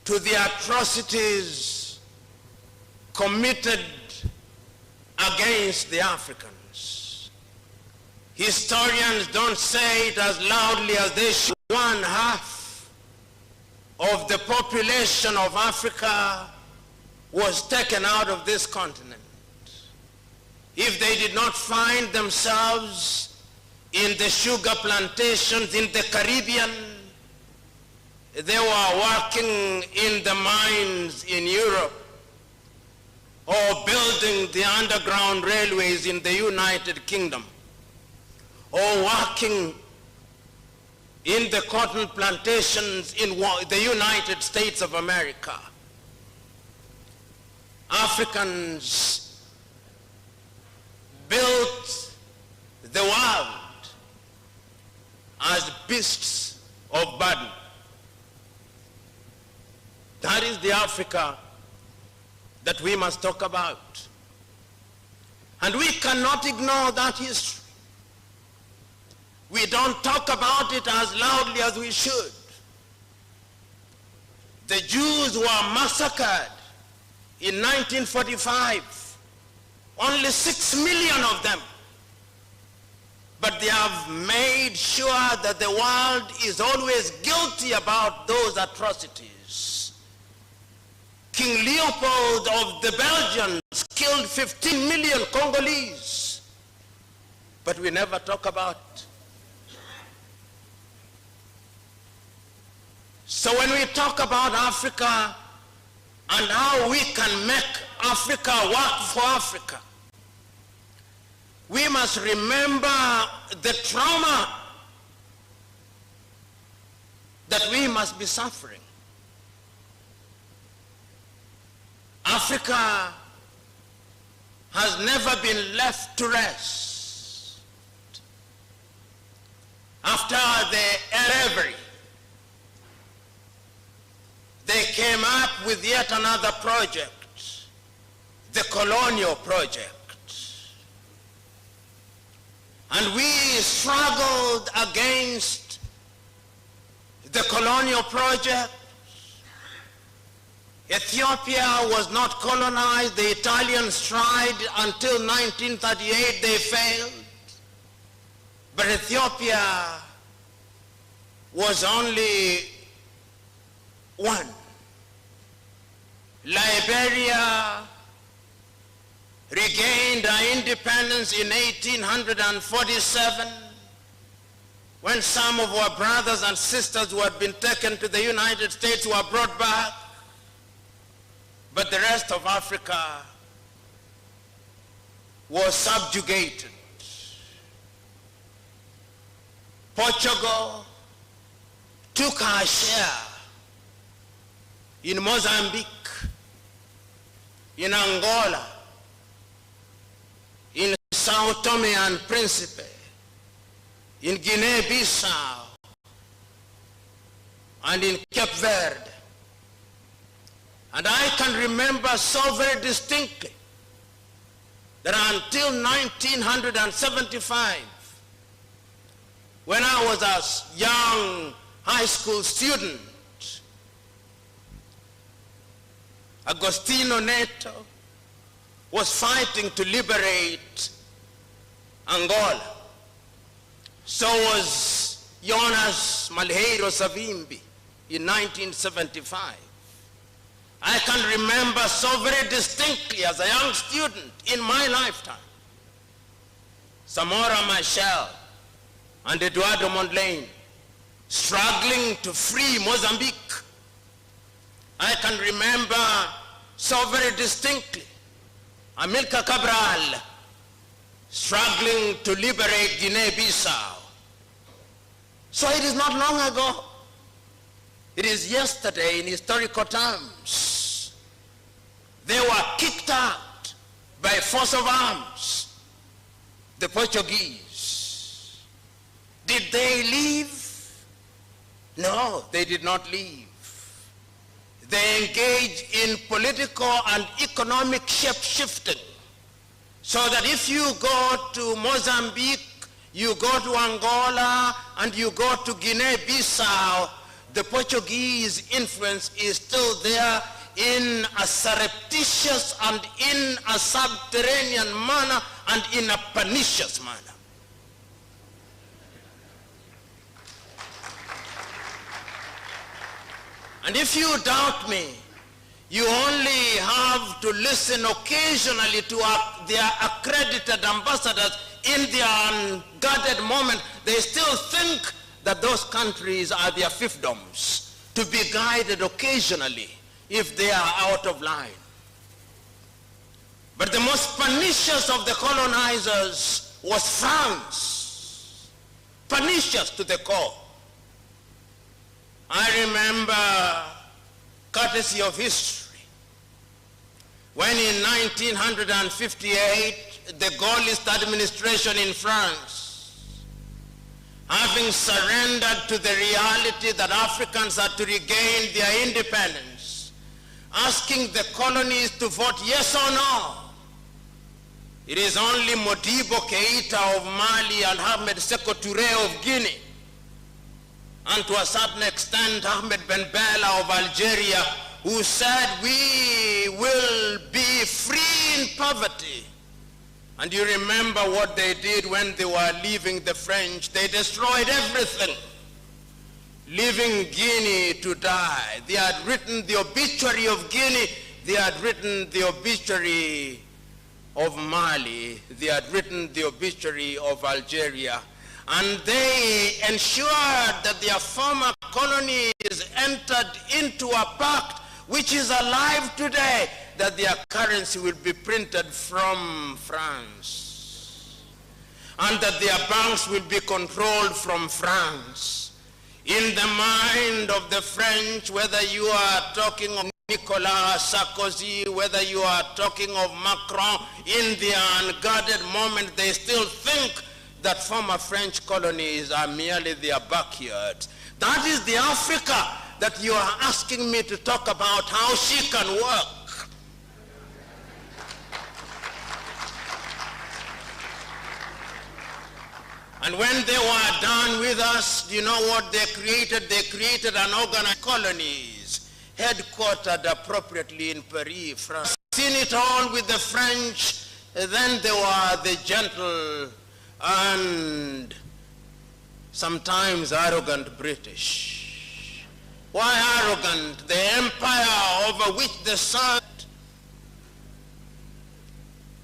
to the atrocities committed against the Africans. Historians don't say it as loudly as they should. 1/2 of the population of Africa was taken out of this continent. If they did not find themselves in the sugar plantations in the Caribbean, they were working in the mines in Europe or building the underground railways in the United Kingdom or working in the cotton plantations in the United States of America. Africans built the world as beasts of burden. That is the Africa that we must talk about. And we cannot ignore that history. We don't talk about it as loudly as we should. The Jews were massacred in 1945. Only 6 million of them. But they have made sure that the world is always guilty about those atrocities. King Leopold of the Belgians killed 15 million Congolese. But we never talk about it. So when we talk about Africa and how we can make Africa work for Africa, we must remember the trauma that we must be suffering. Africa has never been left to rest. After the reverie, they came up with yet another project, the colonial project. And we struggled against the colonial project. Ethiopia was not colonized. The Italians tried until 1938, they failed. But Ethiopia was only one. Liberia regained her independence in 1847 when some of our brothers and sisters who had been taken to the United States were brought back. But the rest of Africa was subjugated. Portugal took her share in Mozambique, in Angola, in Sao Tome and Principe, in Guinea-Bissau, and in Cape Verde. And I can remember so very distinctly that until 1975, when I was a young high school student, Agostino Neto was fighting to liberate Angola. So was Jonas Malheiro Savimbi in 1975. I can remember so very distinctly as a young student in my lifetime, Samora Machel and Eduardo Mondlane struggling to free Mozambique. I can remember so very distinctly Amilcar Cabral struggling to liberate Guinea-Bissau. So it is not long ago. It is yesterday in historical terms. They were kicked out by force of arms, the Portuguese. Did they leave? No, they did not leave. They engaged in political and economic shape-shifting, so that if you go to Mozambique, you go to Angola, and you go to Guinea-Bissau, the Portuguese influence is still there in a surreptitious and in a subterranean manner and in a pernicious manner. And if you doubt me, you only have to listen occasionally to their accredited ambassadors in their unguarded moment. They still think that those countries are their fiefdoms. to be guided occasionally if they are out of line. But the most pernicious of the colonizers was France. Pernicious to the core. I remember, courtesy of history, when in 1958, the Gaullist administration in France, having surrendered to the reality that Africans had to regain their independence, asking the colonies to vote yes or no. It is only Modibo Keita of Mali and Ahmed Sékou Touré of Guinea, and to a certain extent Ahmed Ben Bella of Algeria, who said we will be free in poverty. And you remember what they did when they were leaving the French. They destroyed everything, leaving Guinea to die. They had written the obituary of Guinea. They had written the obituary of Mali. They had written the obituary of Algeria. And they ensured that their former colonies entered into a pact which is alive today, that their currency will be printed from France, and that their banks will be controlled from France. In the mind of the French, whether you are talking of Nicolas Sarkozy, whether you are talking of Macron, in their unguarded moment, they still think that former French colonies are merely their backyards. That is the Africa that you are asking me to talk about how she can work. And when they were done with us, you know what they created? They created an organized colonies, headquartered appropriately in Paris, France. Seen it all with the French, then they were the gentle and sometimes arrogant British. Why arrogant? The empire over which they served.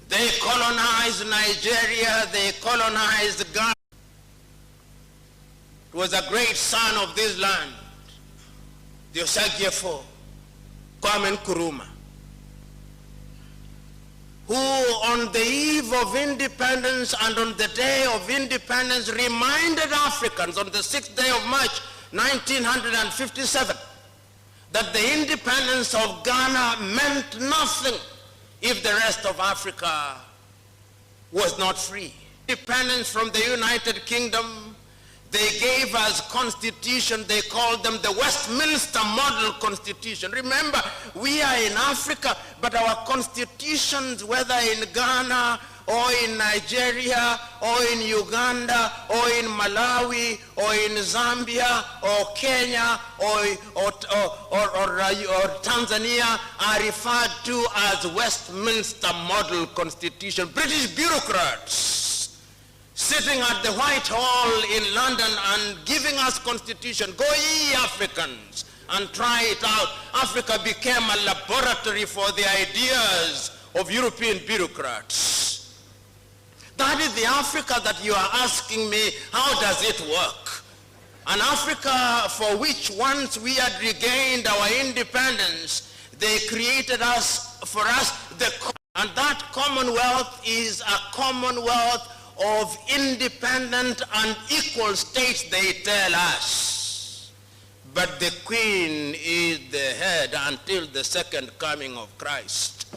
They colonized Nigeria, they colonized Ghana. It was a great son of this land, the Osagyefo, Kwame Nkrumah, who on the eve of independence and on the day of independence reminded Africans on the 6th day of March 1957 that the independence of Ghana meant nothing if the rest of Africa was not free. Independence from the United Kingdom, they gave us constitution, they called them the Westminster Model Constitution. Remember, we are in Africa, but our constitutions, whether in Ghana or in Nigeria or in Uganda or in Malawi or in Zambia or Kenya or Tanzania, are referred to as Westminster Model Constitution. British bureaucrats sitting at the White Hall in London and giving us constitution. Go ye Africans and try it out. Africa became a laboratory for the ideas of European bureaucrats. That is the Africa that you are asking me, how does it work? An Africa for which once we had regained our independence, they created for us, and that commonwealth is a commonwealth of independent and equal states, they tell us. But the Queen is the head until the second coming of Christ.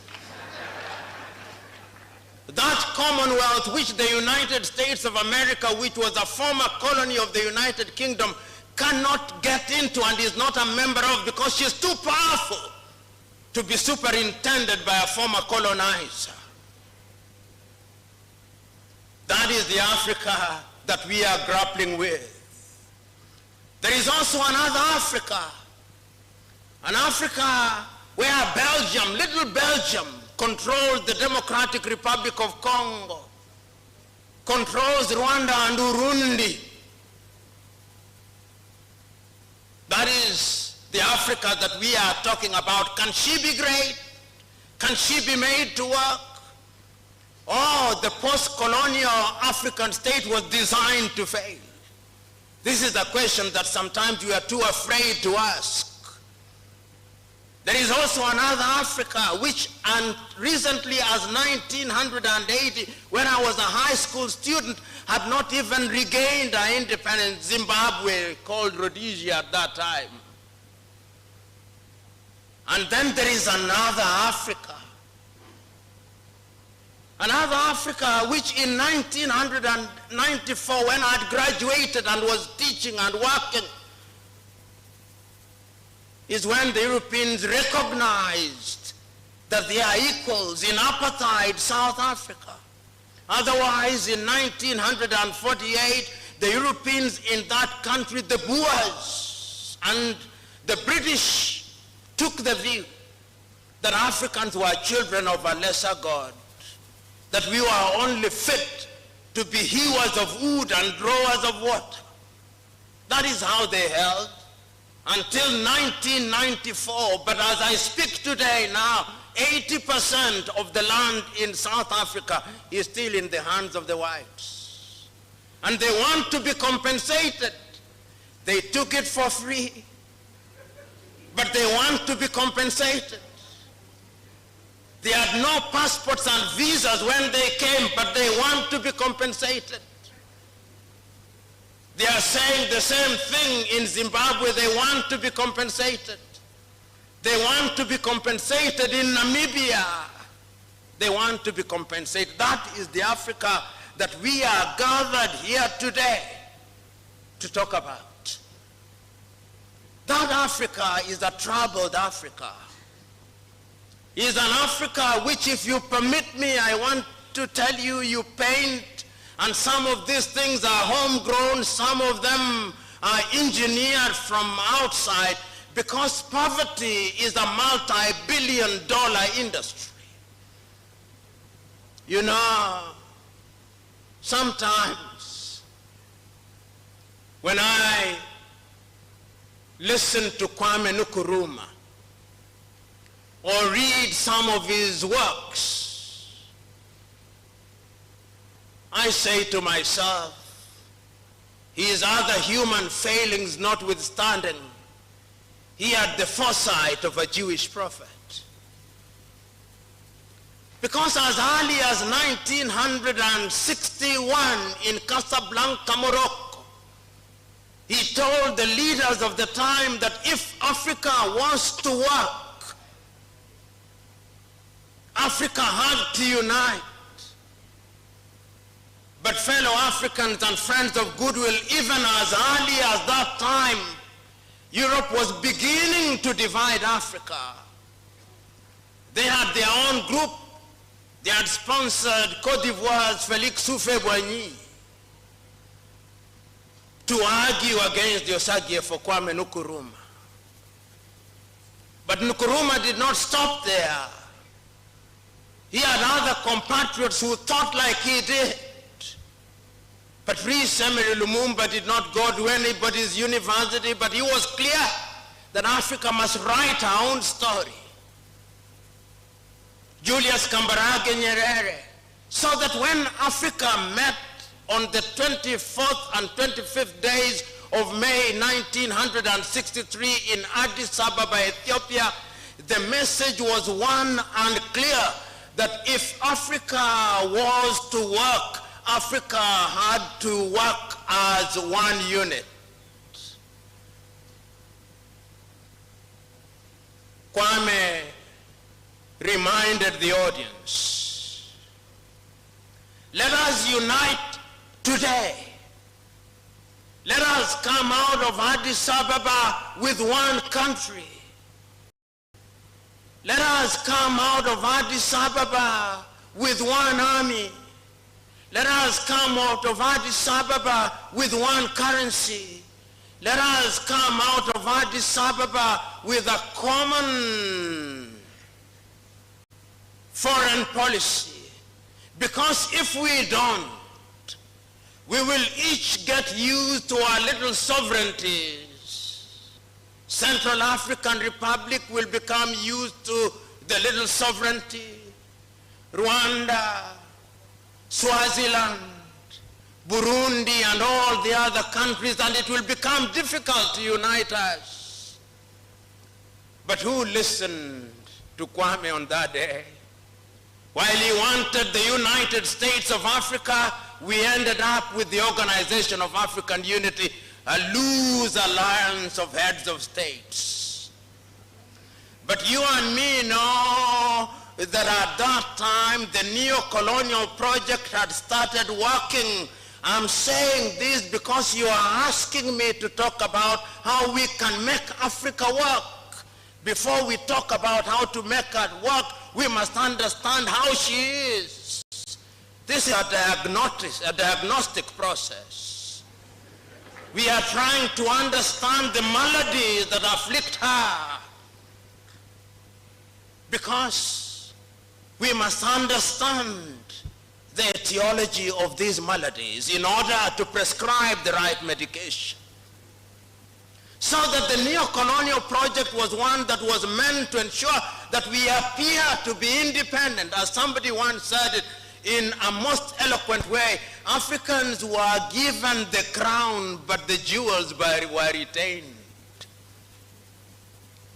That commonwealth which the United States of America, which was a former colony of the United Kingdom, cannot get into and is not a member of because she's too powerful to be superintended by a former colonizer. That is the Africa that we are grappling with. There is also another Africa, an Africa where Belgium, little Belgium, controls the Democratic Republic of Congo, controls Rwanda and Burundi. That is the Africa that we are talking about. Can she be great? Can she be made to work? Oh, the post-colonial African state was designed to fail. This is a question that sometimes we are too afraid to ask. There is also another Africa which, and recently as 1980, when I was a high school student, had not even regained our independence, Zimbabwe, called Rhodesia at that time. And then there is another Africa. Another Africa which in 1994, when I had graduated and was teaching and working, is when the Europeans recognized that they are equals in apartheid South Africa. Otherwise, in 1948, the Europeans in that country, the Boers and the British, took the view that Africans were children of a lesser God, that we were only fit to be hewers of wood and drawers of water. That is how they held until 1994. But as I speak today now, 80% of the land in South Africa is still in the hands of the whites. And they want to be compensated. They took it for free, but they want to be compensated. They had no passports and visas when they came, but they want to be compensated. They are saying the same thing in Zimbabwe. They want to be compensated. They want to be compensated in Namibia. They want to be compensated. That is the Africa that we are gathered here today to talk about. That Africa is a troubled Africa. Is an Africa which, if you permit me, I want to tell you, you paint, and some of these things are homegrown, some of them are engineered from outside, because poverty is a multi-billion-dollar industry. You know, sometimes when I listen to Kwame Nkrumah or read some of his works, I say to myself, his other human failings notwithstanding, he had the foresight of a Jewish prophet. Because as early as 1961 in Casablanca, Morocco, he told the leaders of the time that if Africa wants to work, Africa had to unite. But fellow Africans and friends of goodwill, even as early as that time, Europe was beginning to divide Africa. They had their own group. They had sponsored Cote d'Ivoire's Félix Houphouët-Boigny to argue against the Osagie for Kwame Nkrumah. But Nkrumah did not stop there. He had other compatriots who thought like he did. Patrice Emery Lumumba did not go to anybody's university, but he was clear that Africa must write her own story. Julius Kambarage Nyerere, so that when Africa met on the 24th and 25th days of May 1963 in Addis Ababa, Ethiopia, the message was one and clear that if Africa was to work, Africa had to work as one unit. Kwame reminded the audience, let us unite today. Let us come out of Addis Ababa with one country. Let us come out of Addis Ababa with one army. Let us come out of Addis Ababa with one currency. Let us come out of Addis Ababa with a common foreign policy. Because if we don't, we will each get used to our little sovereignties. Central African Republic will become used to the little sovereignty. Rwanda, Swaziland, Burundi and all the other countries, and it will become difficult to unite us. But who listened to Kwame on that day? While he wanted the United States of Africa, we ended up with the Organization of African Unity, a loose alliance of heads of states. But you and me know that at that time the neo-colonial project had started working. I'm saying this because you are asking me to talk about how we can make Africa work. Before we talk about how to make it work, we must understand how she is. This is a diagnostic process. We are trying to understand the maladies that afflict her, because we must understand the etiology of these maladies in order to prescribe the right medication. So that the neo-colonial project was one that was meant to ensure that we appear to be independent. As somebody once said it in a most eloquent way, Africans were given the crown, but the jewels were retained.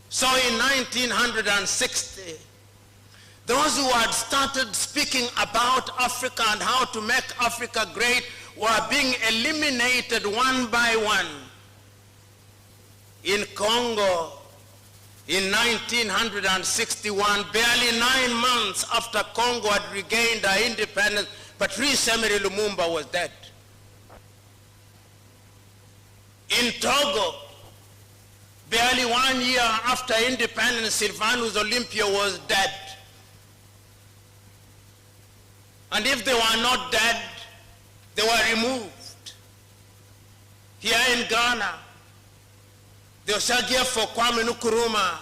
So in 1960, those who had started speaking about Africa and how to make Africa great were being eliminated one by one. In Congo, in 1961, barely 9 months after Congo had regained her independence, Patrice Emery Lumumba was dead. In Togo, barely 1 year after independence, Sylvanus Olympia was dead. And if they were not dead, they were removed. Here in Ghana, the Osagie for Kwame Nkrumah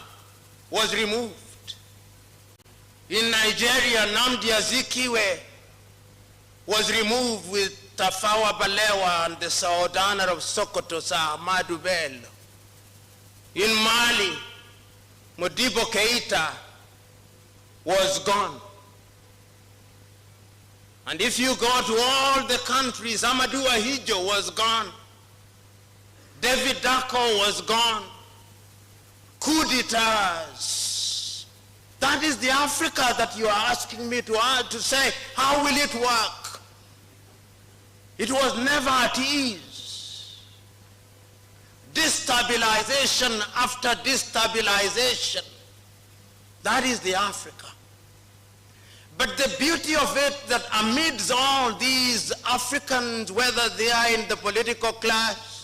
was removed. In Nigeria, Nnamdi Azikiwe was removed with Tafawa Balewa and the Sultan of Sokoto, Sir Ahmadu Bello. In Mali, Modibo Keita was gone. And if you go to all the countries, Amadou Ahidjo was gone. David Dacko was gone. Coup d'etats. That is the Africa that you are asking me to say, how will it work? It was never at ease. Destabilization after destabilization. That is the Africa. But the beauty of it, that amidst all these Africans, whether they are in the political class,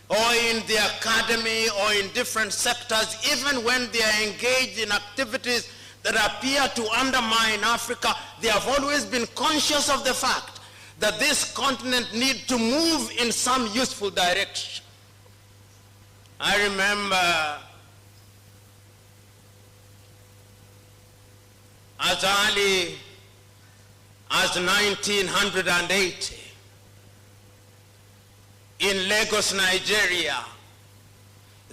or in the academy, or in different sectors, even when they are engaged in activities that appear to undermine Africa, they have always been conscious of the fact that this continent needs to move in some useful direction. I remember as early as 1980, in Lagos, Nigeria,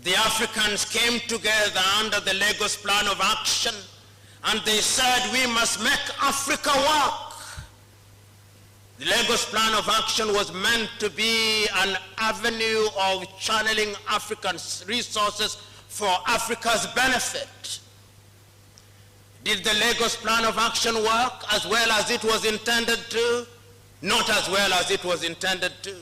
the Africans came together under the Lagos Plan of Action, and they said, we must make Africa work. The Lagos Plan of Action was meant to be an avenue of channeling African resources for Africa's benefit. Did the Lagos Plan of Action work as well as it was intended to? Not as well as it was intended to.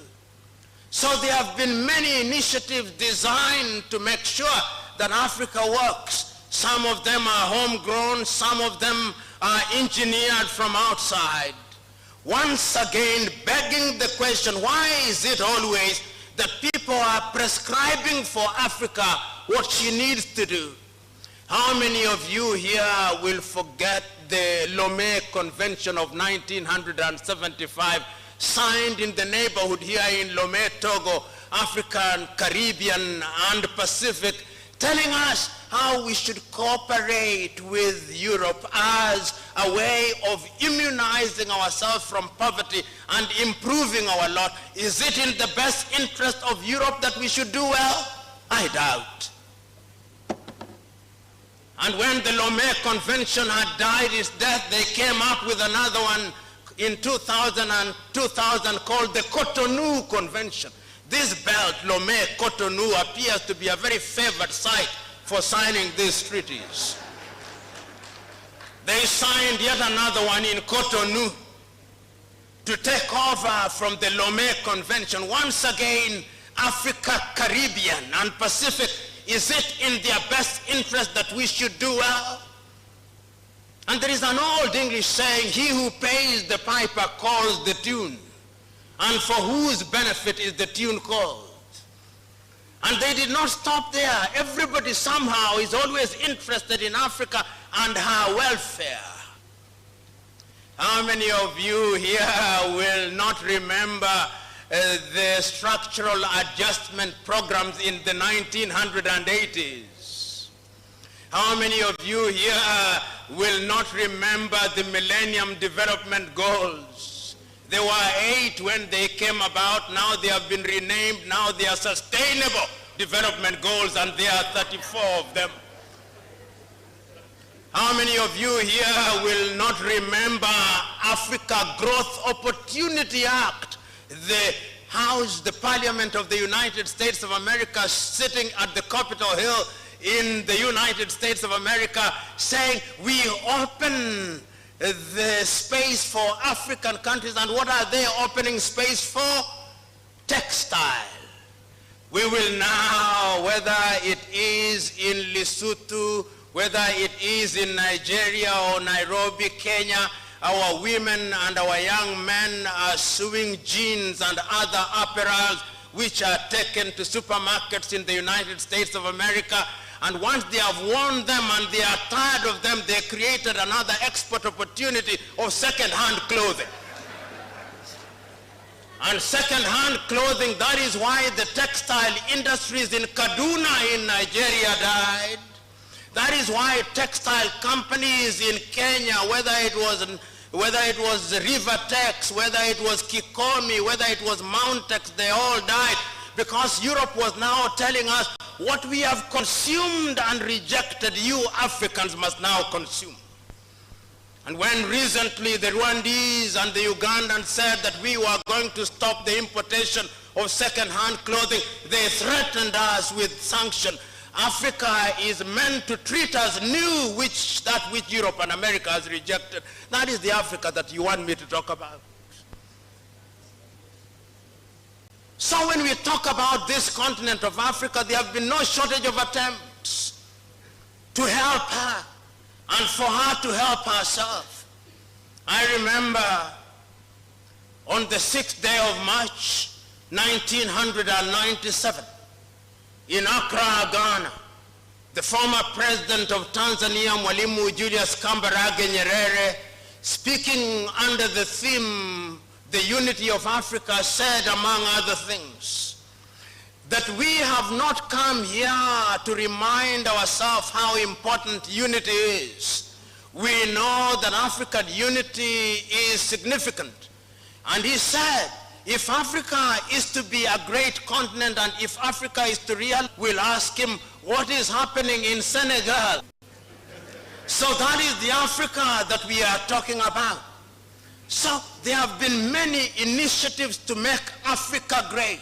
So there have been many initiatives designed to make sure that Africa works. Some of them are homegrown, some of them are engineered from outside. Once again, begging the question, why is it always that people are prescribing for Africa what she needs to do? How many of you here will forget the Lomé Convention of 1975, signed in the neighborhood here in Lomé, Togo, African, Caribbean, and Pacific, telling us how we should cooperate with Europe as a way of immunizing ourselves from poverty and improving our lot. Is it in the best interest of Europe that we should do well? I doubt. And when the Lomé Convention had died its death, they came up with another one in 2000 called the Cotonou Convention. This belt, Lomé, Cotonou, appears to be a very favored site for signing these treaties. They signed yet another one in Cotonou to take over from the Lomé Convention. Once again, Africa, Caribbean, and Pacific, is it in their best interest that we should do well? And there is an old English saying, he who pays the piper calls the tune. And for whose benefit is the tune called? And they did not stop there. Everybody somehow is always interested in Africa and her welfare. How many of you here will not remember the structural adjustment programs in the 1980s? How many of you here will not remember the Millennium Development Goals? There were 8 when they came about. Now they have been renamed. Now they are Sustainable Development Goals, and there are 34 of them. How many of you here will not remember Africa Growth Opportunity Act? The House, the Parliament of the United States of America, sitting at the Capitol Hill in the United States of America, saying we open the space for African countries. And what are they opening space for? Textile. We will now, whether it is in Lesotho, whether it is in Nigeria or Nairobi, Kenya, our women and our young men are sewing jeans and other apparels which are taken to supermarkets in the United States of America. And once they have worn them and they are tired of them, they created another export opportunity of second-hand clothing. And second-hand clothing, that is why the textile industries in Kaduna in Nigeria died. That is why textile companies in Kenya, whether it was Rivertex, whether it was Kikomi, whether it was Mountex, they all died, because Europe was now telling us what we have consumed and rejected, you Africans must now consume. And when recently the Rwandese and the Ugandans said that we were going to stop the importation of second-hand clothing, they threatened us with sanction. Africa is meant to treat us new, that which Europe and America has rejected. That is the Africa that you want me to talk about. So when we talk about this continent of Africa, there have been no shortage of attempts to help her and for her to help herself. I remember on the 6th day of March, 1997, in Accra, Ghana, the former president of Tanzania, Mwalimu Julius Kambarage Nyerere, speaking under the theme, the unity of Africa, said, among other things, that we have not come here to remind ourselves how important unity is. We know that African unity is significant. And he said, if Africa is to be a great continent and if Africa is to real, we'll ask him what is happening in Senegal. So that is the Africa that we are talking about. So there have been many initiatives to make Africa great.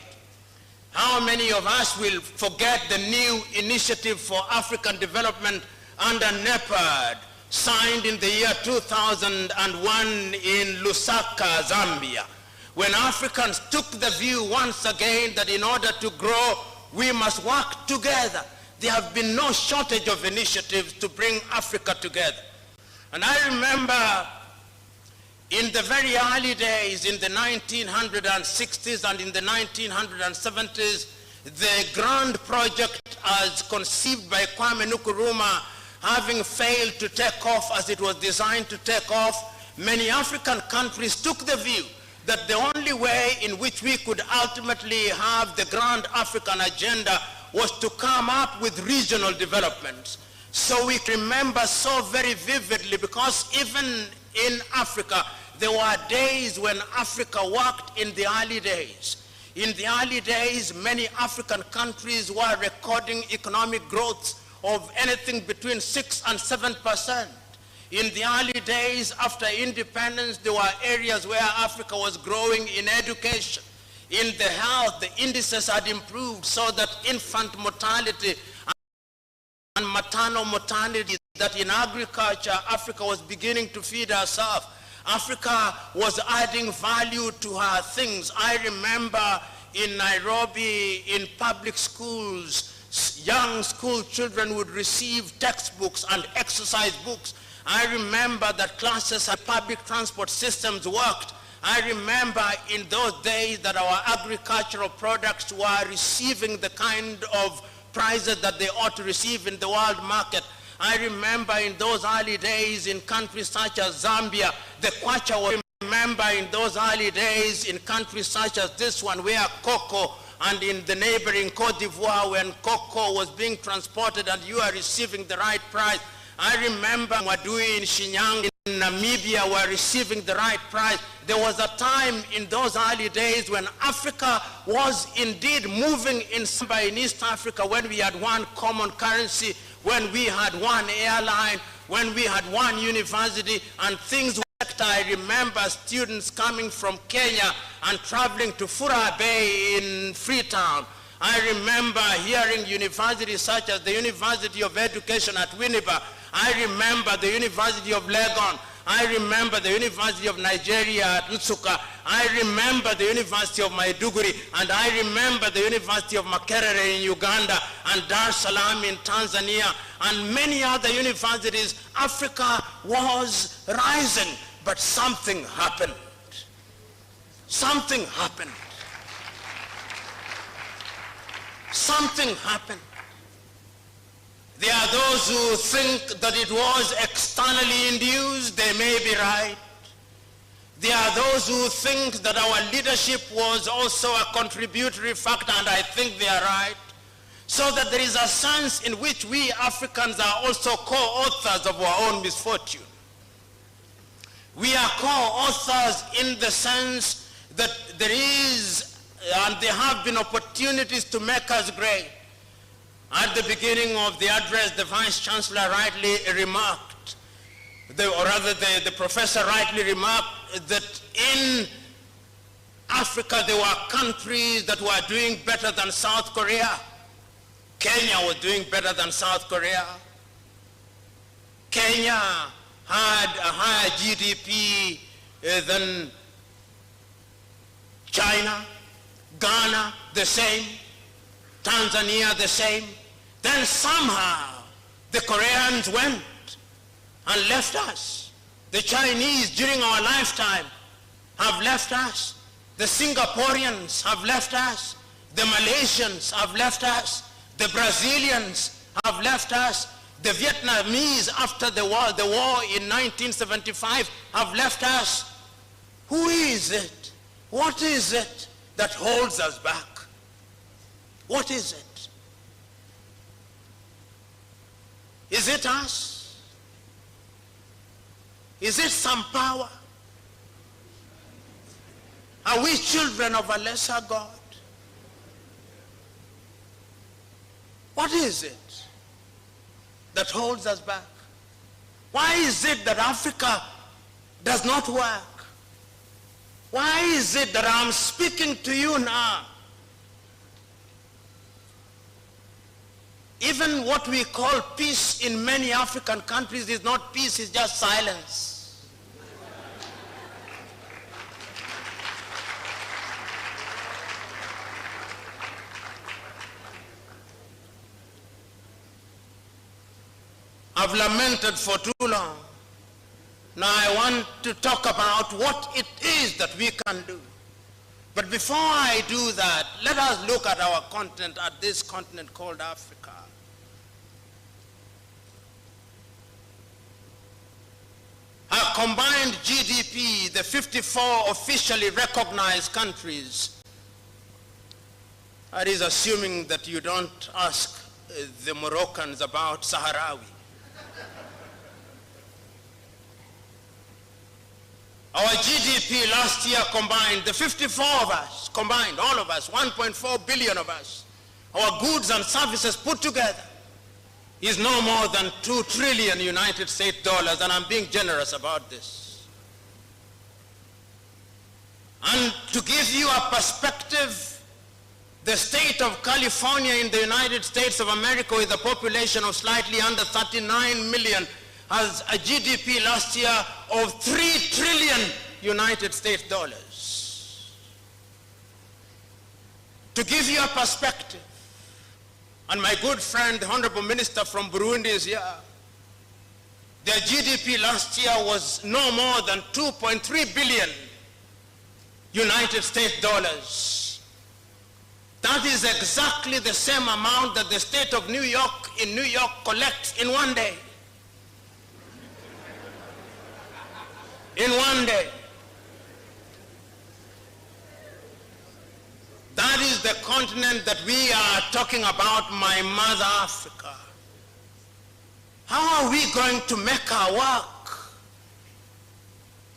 How many of us will forget the new initiative for African development under NEPAD, signed in the year 2001 in Lusaka, Zambia, when Africans took the view once again that in order to grow, we must work together. There have been no shortage of initiatives to bring Africa together. And I remember in the very early days, in the 1960s and in the 1970s, the grand project as conceived by Kwame Nkrumah, having failed to take off as it was designed to take off, many African countries took the view that the only way in which we could ultimately have the grand African agenda was to come up with regional developments. So we remember so very vividly, because even in Africa, there were days when Africa worked in the early days. In the early days, many African countries were recording economic growth of anything between 6 and 7%. In the early days after independence, there were areas where Africa was growing in education. In the health, the indices had improved so that infant mortality and maternal mortality, that in agriculture, Africa was beginning to feed herself. Africa was adding value to her things. I remember in Nairobi, in public schools, young school children would receive textbooks and exercise books. I remember that classes and public transport systems worked. I remember in those days that our agricultural products were receiving the kind of prices that they ought to receive in the world market. I remember in those early days in countries such as Zambia, the kwacha was. Remember in those early days in countries such as this one where cocoa, and in the neighboring Cote d'Ivoire when cocoa was being transported and you are receiving the right price. I remember Wadui in Shinyang in Namibia were receiving the right price. There was a time in those early days when Africa was indeed moving in East Africa, when we had one common currency, when we had one airline, when we had one university, and things worked. I remember students coming from Kenya and traveling to Fura Bay in Freetown. I remember hearing universities such as the University of Education at Winneba. I remember the University of Legon. I remember the University of Nigeria at Nsukka. I remember the University of Maiduguri, and I remember the University of Makerere in Uganda, and Dar es Salaam in Tanzania, and many other universities. Africa was rising, but something happened. Something happened. Something happened. There are those who think that it was externally induced. They may be right. There are those who think that our leadership was also a contributory factor, and I think they are right. So that there is a sense in which we Africans are also co-authors of our own misfortune. We are co-authors in the sense that there is, and there have been opportunities to make us great. At the beginning of the address, the Vice Chancellor rightly remarked, the professor rightly remarked that in Africa there were countries that were doing better than South Korea. Kenya was doing better than South Korea. Kenya had a higher GDP than China. Ghana, the same. Tanzania, the same. Then somehow the Koreans went and left us. The Chinese during our lifetime have left us. The Singaporeans have left us. The Malaysians have left us. The Brazilians have left us. The Vietnamese after the war in 1975 have left us. Who is it? What is it that holds us back? What is it? Is it us? Is it some power? Are we children of a lesser God? What is it that holds us back? Why is it that Africa does not work? Why is it that I'm speaking to you now? Even what we call peace in many African countries is not peace, it's just silence. I've lamented for too long. Now I want to talk about what it is that we can do. But before I do that, let us look at our continent, at this continent called Africa. Our combined GDP, the 54 officially recognized countries, that is assuming that you don't ask the Moroccans about Sahrawi. Our GDP last year combined, the 54 of us, combined, all of us, 1.4 billion of us, our goods and services put together, is no more than 2 trillion United States dollars, and I'm being generous about this. And to give you a perspective, the state of California in the United States of America, with a population of slightly under 39 million, has a GDP last year of 3 trillion United States dollars. To give you a perspective, and my good friend, the Honorable Minister from Burundi is here, their GDP last year was no more than 2.3 billion United States dollars. That is exactly the same amount that the state of New York in New York collects in one day. In one day. That is the continent that we are talking about, my mother Africa. How are we going to make her work?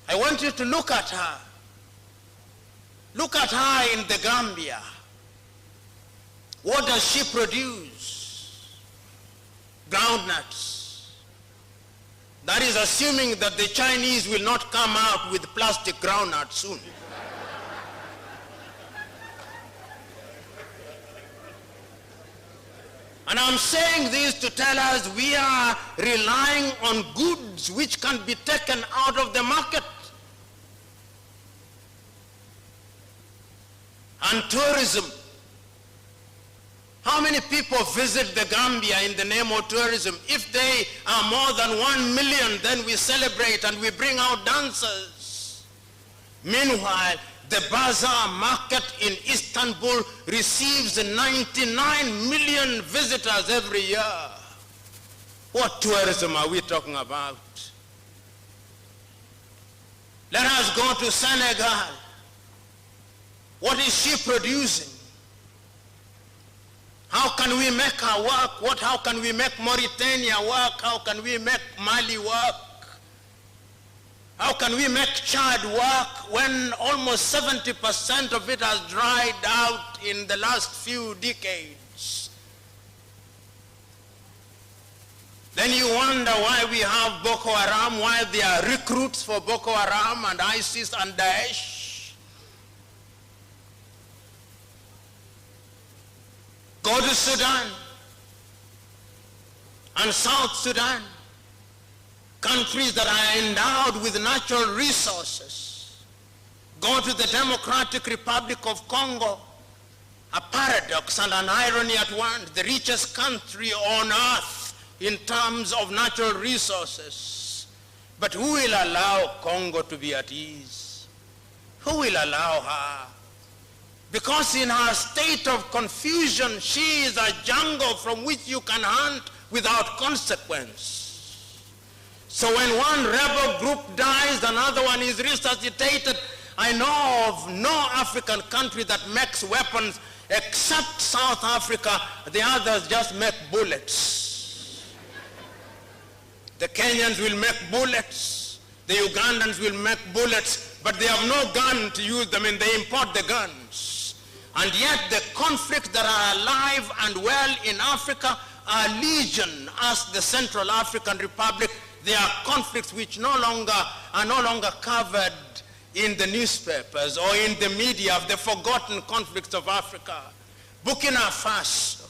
I want you to look at her. Look at her in the Gambia. What does she produce? Groundnuts. That is assuming that the Chinese will not come out with plastic groundnuts soon. And I'm saying this to tell us we are relying on goods which can be taken out of the market. And tourism. How many people visit the Gambia in the name of tourism? If they are more than 1 million, then we celebrate and we bring out dancers. Meanwhile, the bazaar market in Istanbul receives 99 million visitors every year. What tourism are we talking about? Let us go to Senegal. What is she producing? How can we make her work? How can we make Mauritania work? How can we make Mali work? How can we make Chad work when almost 70% of it has dried out in the last few decades? Then you wonder why we have Boko Haram, why there are recruits for Boko Haram and ISIS and Daesh. Go to Sudan and South Sudan, countries that are endowed with natural resources. Go to the Democratic Republic of Congo, a paradox and an irony at once, the richest country on earth in terms of natural resources. But who will allow Congo to be at ease? Who will allow her? Because in her state of confusion, she is a jungle from which you can hunt without consequence. So when one rebel group dies, another one is resuscitated. I know of no African country that makes weapons except South Africa. The others just make bullets. The Kenyans will make bullets. The Ugandans will make bullets, but they have no gun to use them, and they import the guns. And yet the conflicts that are alive and well in Africa are legion. Ask the Central African Republic. They are conflicts which are no longer covered in the newspapers or in the media of the forgotten conflicts of Africa. Burkina Faso.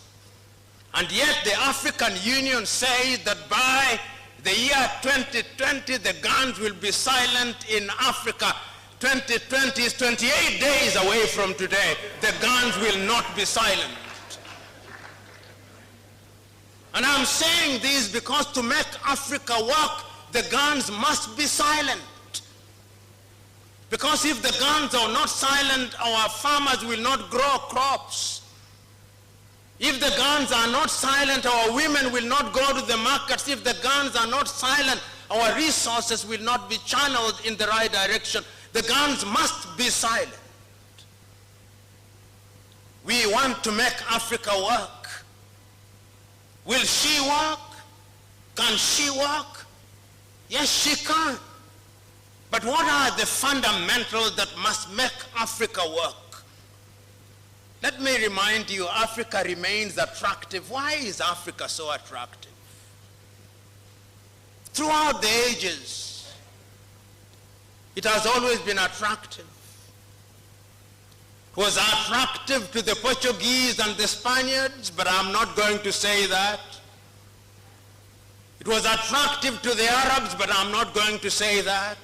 And yet the African Union says that by the year 2020, the guns will be silent in Africa. 2020 is 28 days away from today. The guns will not be silent. And I'm saying this because to make Africa work, the guns must be silent. Because if the guns are not silent, our farmers will not grow crops. If the guns are not silent, our women will not go to the markets. If the guns are not silent, our resources will not be channeled in the right direction. The guns must be silent. We want to make Africa work. Will she work? Can she work? Yes, she can. But what are the fundamentals that must make Africa work? Let me remind you, Africa remains attractive. Why is Africa so attractive? throughout the ages, it has always been attractive. It was attractive to the Portuguese and the Spaniards, but I'm not going to say that. It was attractive to the Arabs, but I'm not going to say that.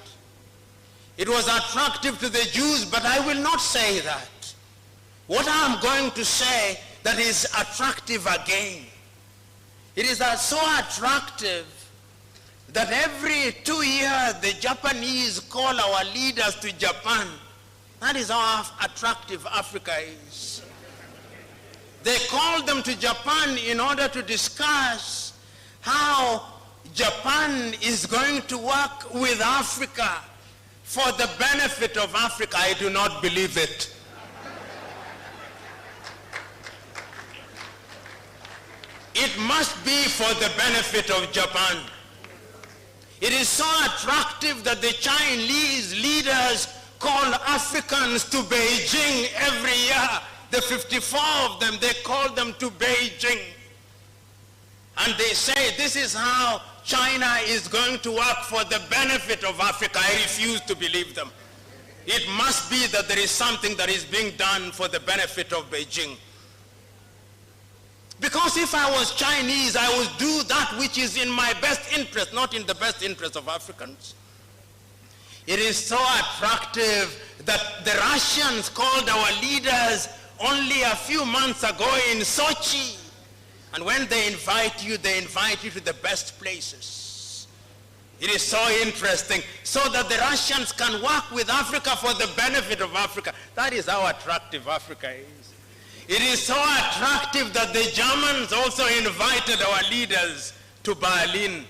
It was attractive to the Jews, but I will not say that. What I'm going to say that is attractive again, it is so attractive that every 2 years the Japanese call our leaders to Japan. That is how attractive Africa is. They call them to Japan in order to discuss how Japan is going to work with Africa for the benefit of Africa. I do not believe it. It must be for the benefit of Japan. It is so attractive that the Chinese leaders call Africans to Beijing every year. The 54 of them, they call them to Beijing. And they say this is how China is going to work for the benefit of Africa. I refuse to believe them. It must be that there is something that is being done for the benefit of Beijing. Because if I was Chinese, I would do that which is in my best interest, not in the best interest of Africans. It is so attractive that the Russians called our leaders only a few months ago in Sochi. And when they invite you to the best places. It is so interesting, so that the Russians can work with Africa for the benefit of Africa. That is how attractive Africa is. It is so attractive that the Germans also invited our leaders to Berlin.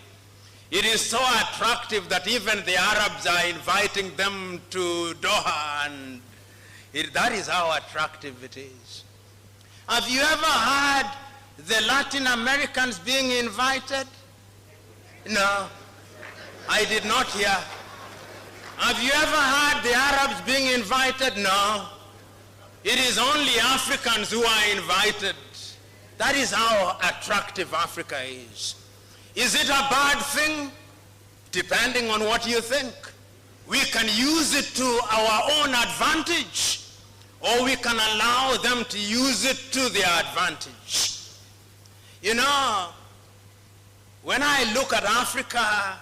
It is so attractive that even the Arabs are inviting them to Doha, and that is how attractive it is. Have you ever heard the Latin Americans being invited? No, I did not hear. Have you ever heard the Arabs being invited? No. It is only Africans who are invited. That is how attractive Africa is. Is it a bad thing? Depending on what you think. We can use it to our own advantage, or we can allow them to use it to their advantage. You know, when I look at Africa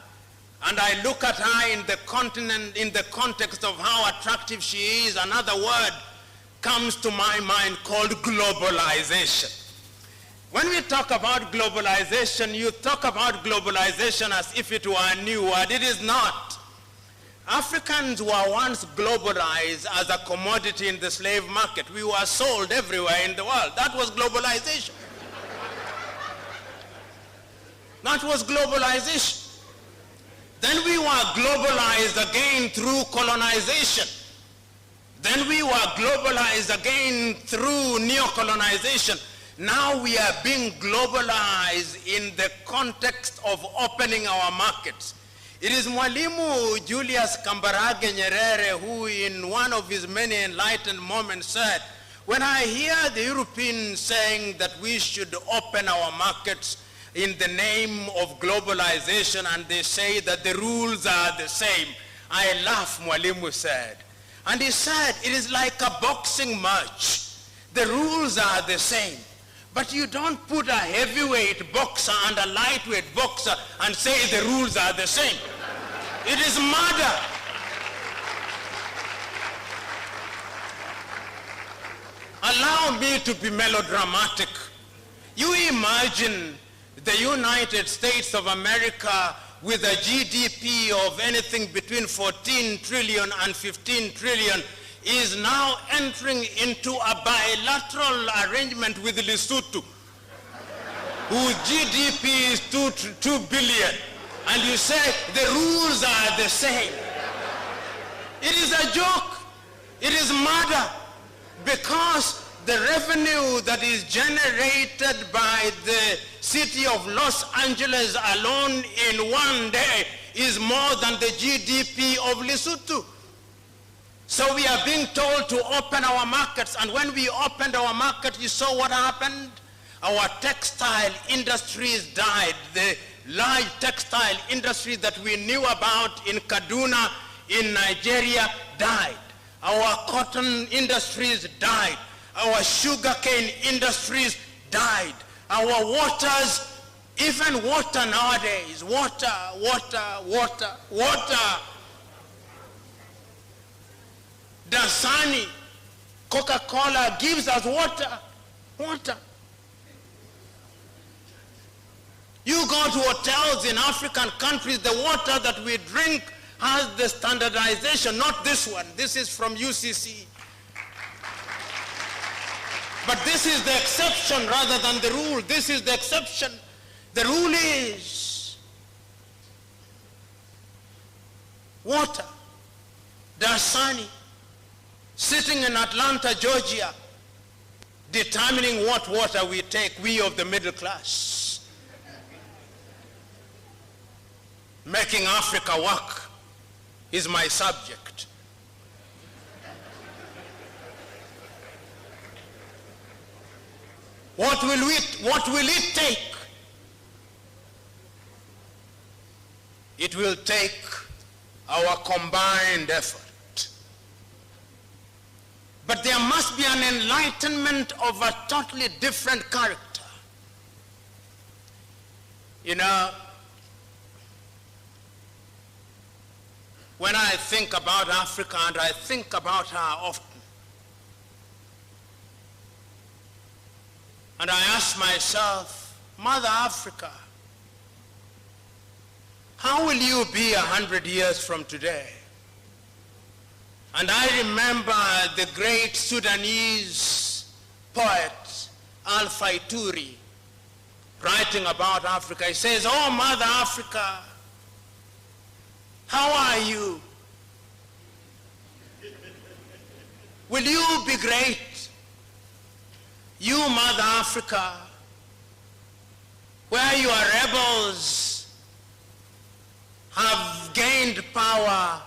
and I look at her in the continent, in the context of how attractive she is, another word comes to my mind called globalization. When we talk about globalization, you talk about globalization as if it were a new word. It is not. Africans were once globalized as a commodity in the slave market. We were sold everywhere in the world. That was globalization. That was globalization. Then we were globalized again through colonization. Then we were globalized again through neo-colonization. Now we are being globalized in the context of opening our markets. It is Mwalimu Julius Kambarage Nyerere who in one of his many enlightened moments said, when I hear the Europeans saying that we should open our markets in the name of globalization and they say that the rules are the same, I laugh, Mwalimu said. And he said, it is like a boxing match. The rules are the same. But you don't put a heavyweight boxer and a lightweight boxer and say the rules are the same. It is murder. Allow me to be melodramatic. You imagine the United States of America with a GDP of anything between 14 trillion and 15 trillion is now entering into a bilateral arrangement with Lesotho, whose GDP is 2 billion. And you say the rules are the same. It is a joke. It is murder, because the revenue that is generated by the city of Los Angeles alone in one day is more than the GDP of Lesotho. So we are being told to open our markets, and when we opened our market, you saw what happened? Our textile industries died. The large textile industries that we knew about in Kaduna, in Nigeria, died. Our cotton industries died. Our sugarcane industries died. Our waters, even water nowadays, water. Dasani, Coca-Cola gives us water. You go to hotels in African countries, the water that we drink has the standardization, not this one. This is from UCC. But this is the exception rather than the rule. This is the exception. The rule is water. Dasani, sitting in Atlanta, Georgia, determining what water we take, we of the middle class. Making Africa work is my subject. What will it take? It will take our combined effort. But there must be an enlightenment of a totally different character. You know, when I think about Africa, and I think about her often, and I ask myself, Mother Africa, how will you be 100 years from today? And I remember the great Sudanese poet, Alpha Ituri, writing about Africa. He says, oh, Mother Africa, how are you? Will you be great? You, Mother Africa, where your rebels have gained power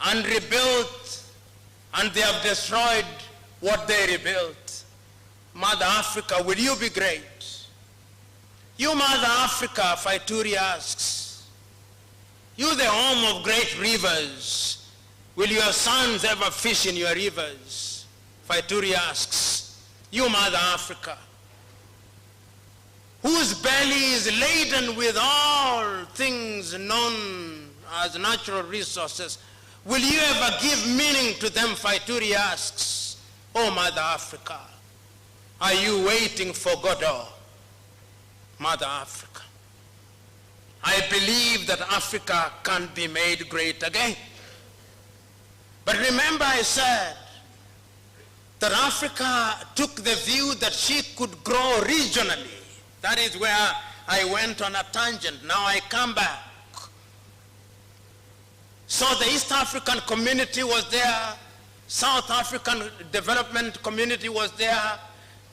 and rebuilt, and they have destroyed what they rebuilt. Mother Africa, will you be great? You, Mother Africa, Faituri asks, you the home of great rivers, will your sons ever fish in your rivers? Faituri asks, you, Mother Africa, whose belly is laden with all things known as natural resources, will you ever give meaning to them? Faituri asks, oh, Mother Africa, are you waiting for Godot? Mother Africa, I believe that Africa can be made great again. But remember I said that Africa took the view that she could grow regionally. That is where I went on a tangent. Now I come back. So the East African community was there. South African development community was there.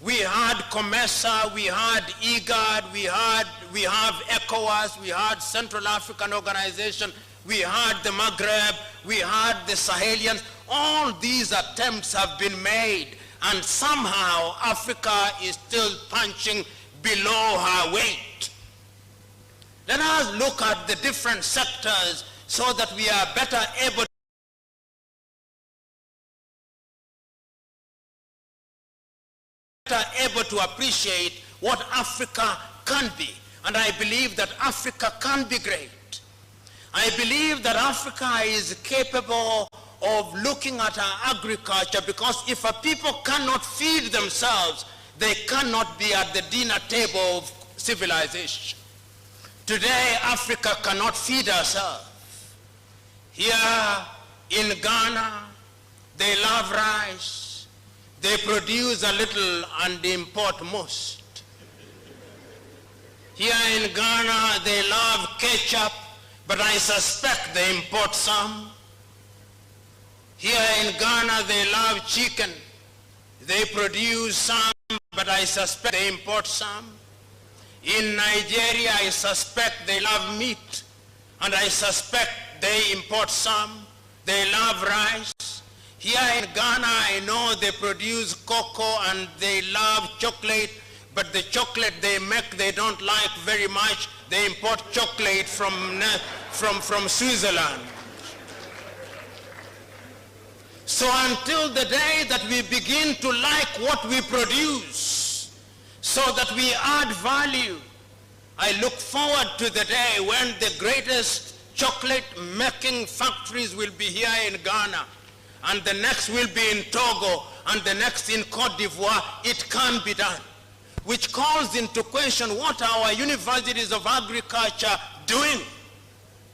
We had COMESA, we had IGAD, we have ECOWAS, we had Central African Organization, we had the Maghreb, we had the Sahelians. All these attempts have been made, and somehow Africa is still punching below her weight. Let us look at the different sectors so that we are better able to appreciate what Africa can be. And I believe that Africa can be great. I believe that Africa is capable of looking at our agriculture, because if a people cannot feed themselves, they cannot be at the dinner table of civilization. Today, Africa cannot feed herself. Here in Ghana, they love rice. They produce a little and import most. Here in Ghana, they love ketchup, but I suspect they import some. Here in Ghana, they love chicken. They produce some, but I suspect they import some. In Nigeria, I suspect they love meat, and I suspect they import some. They love rice. Here in Ghana, I know they produce cocoa and they love chocolate, but the chocolate they make they don't like very much. They import chocolate from Switzerland. So until the day that we begin to like what we produce, so that we add value, I look forward to the day when the greatest chocolate making factories will be here in Ghana, and the next will be in Togo, and the next in Cote d'Ivoire. It can be done. Which calls into question, what are our universities of agriculture doing?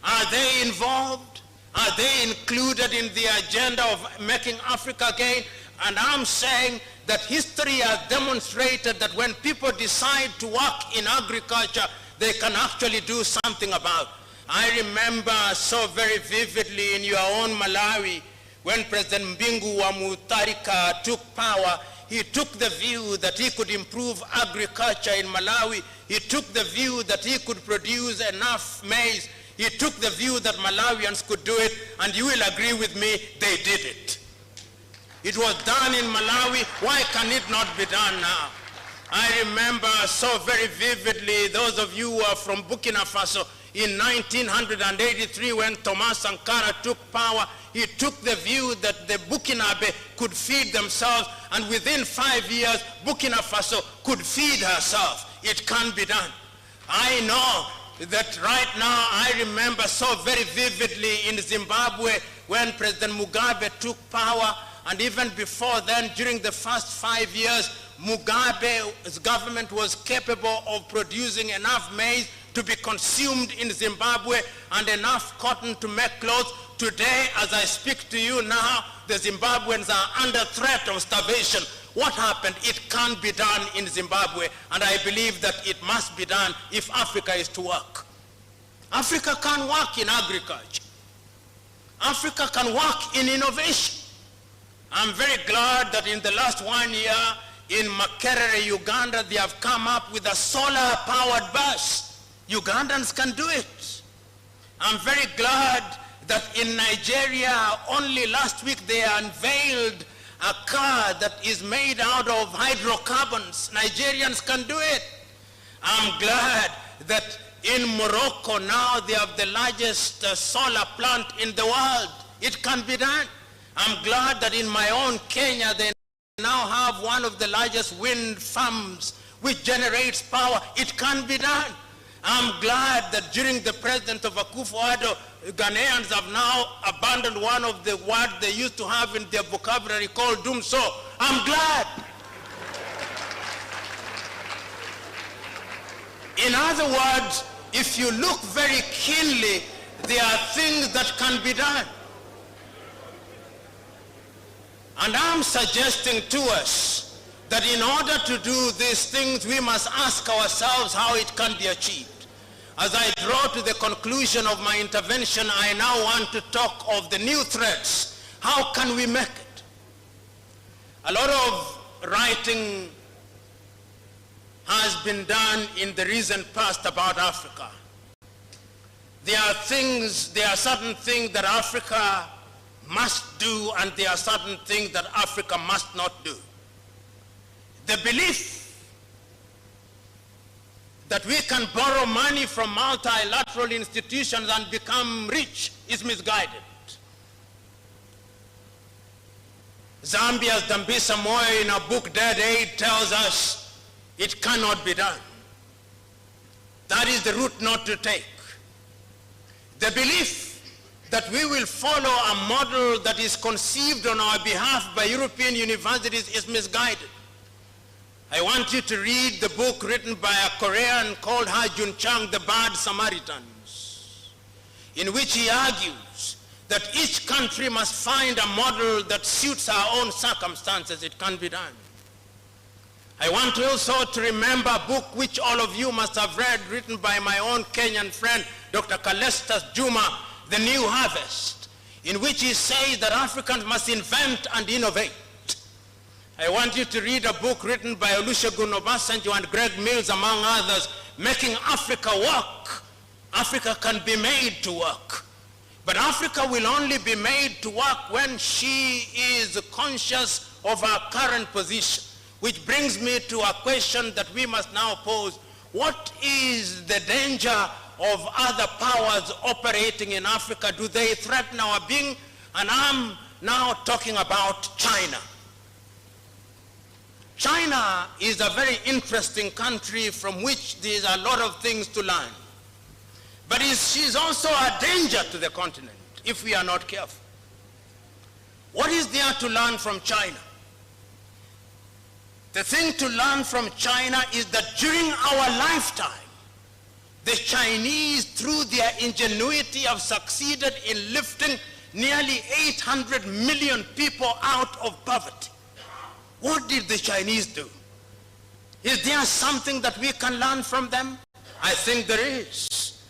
Are they involved? Are they included in the agenda of making Africa gain? And I'm saying that history has demonstrated that when people decide to work in agriculture, they can actually do something about it. I remember so very vividly in your own Malawi, when President Mbingu wa Mutharika took power, he took the view that he could improve agriculture in Malawi. He took the view that he could produce enough maize. He took the view that Malawians could do it, and you will agree with me, they did it. It was done in Malawi. Why can it not be done now? I remember so very vividly, those of you who are from Burkina Faso, in 1983, when Thomas Sankara took power, he took the view that the Burkinabe could feed themselves, and within 5 years, Burkina Faso could feed herself. It can be done. I know that right now, I remember so very vividly in Zimbabwe, when President Mugabe took power, and even before then, during the first 5 years, Mugabe's government was capable of producing enough maize to be consumed in Zimbabwe and enough cotton to make clothes. Today, as I speak to you now, the Zimbabweans are under threat of starvation. What happened? It can be done in Zimbabwe, and I believe that it must be done if Africa is to work. Africa can work in agriculture. Africa can work in innovation. I'm very glad that in the last 1 year in Makerere, Uganda, they have come up with a solar-powered bus. Ugandans can do it. I'm very glad that in Nigeria, only last week they unveiled a car that is made out of hydrocarbons. Nigerians can do it. I'm glad that in Morocco now they have the largest solar plant in the world. It can be done. I'm glad that in my own Kenya they now have one of the largest wind farms which generates power. It can be done. I'm glad that during the president of Akufo-Addo, Ghanaians have now abandoned one of the words they used to have in their vocabulary called dumso. I'm glad. In other words, if you look very keenly, there are things that can be done. And I'm suggesting to us that in order to do these things, we must ask ourselves how it can be achieved. As I draw to the conclusion of my intervention, I now want to talk of the new threats. How can we make it? A lot of writing has been done in the recent past about Africa. There are certain things that Africa must do, and there are certain things that Africa must not do. The belief that we can borrow money from multilateral institutions and become rich is misguided. Zambia's Dambisa Moyo in a book, Dead Aid, tells us it cannot be done. That is the route not to take. The belief that we will follow a model that is conceived on our behalf by European universities is misguided. I want you to read the book written by a Korean called Ha Jun Chang, The Bad Samaritans, in which he argues that each country must find a model that suits our own circumstances. It can be done. I want also to remember a book which all of you must have read, written by my own Kenyan friend, Dr. Kalestas Juma, The New Harvest, in which he says that Africans must invent and innovate. I want you to read a book written by Olusegun Obasanjo and Greg Mills, among others, Making Africa Work. Africa can be made to work. But Africa will only be made to work when she is conscious of her current position, Which brings me to a question that we must now pose. What is the danger of other powers operating in Africa? Do they threaten our being? And I'm now talking about China. China is a very interesting country from which there is a lot of things to learn. But she's also a danger to the continent if we are not careful. What is there to learn from China? The thing to learn from China is that during our lifetime, the Chinese, through their ingenuity, have succeeded in lifting nearly 800 million people out of poverty. What did the Chinese do? Is there something that we can learn from them? I think there is.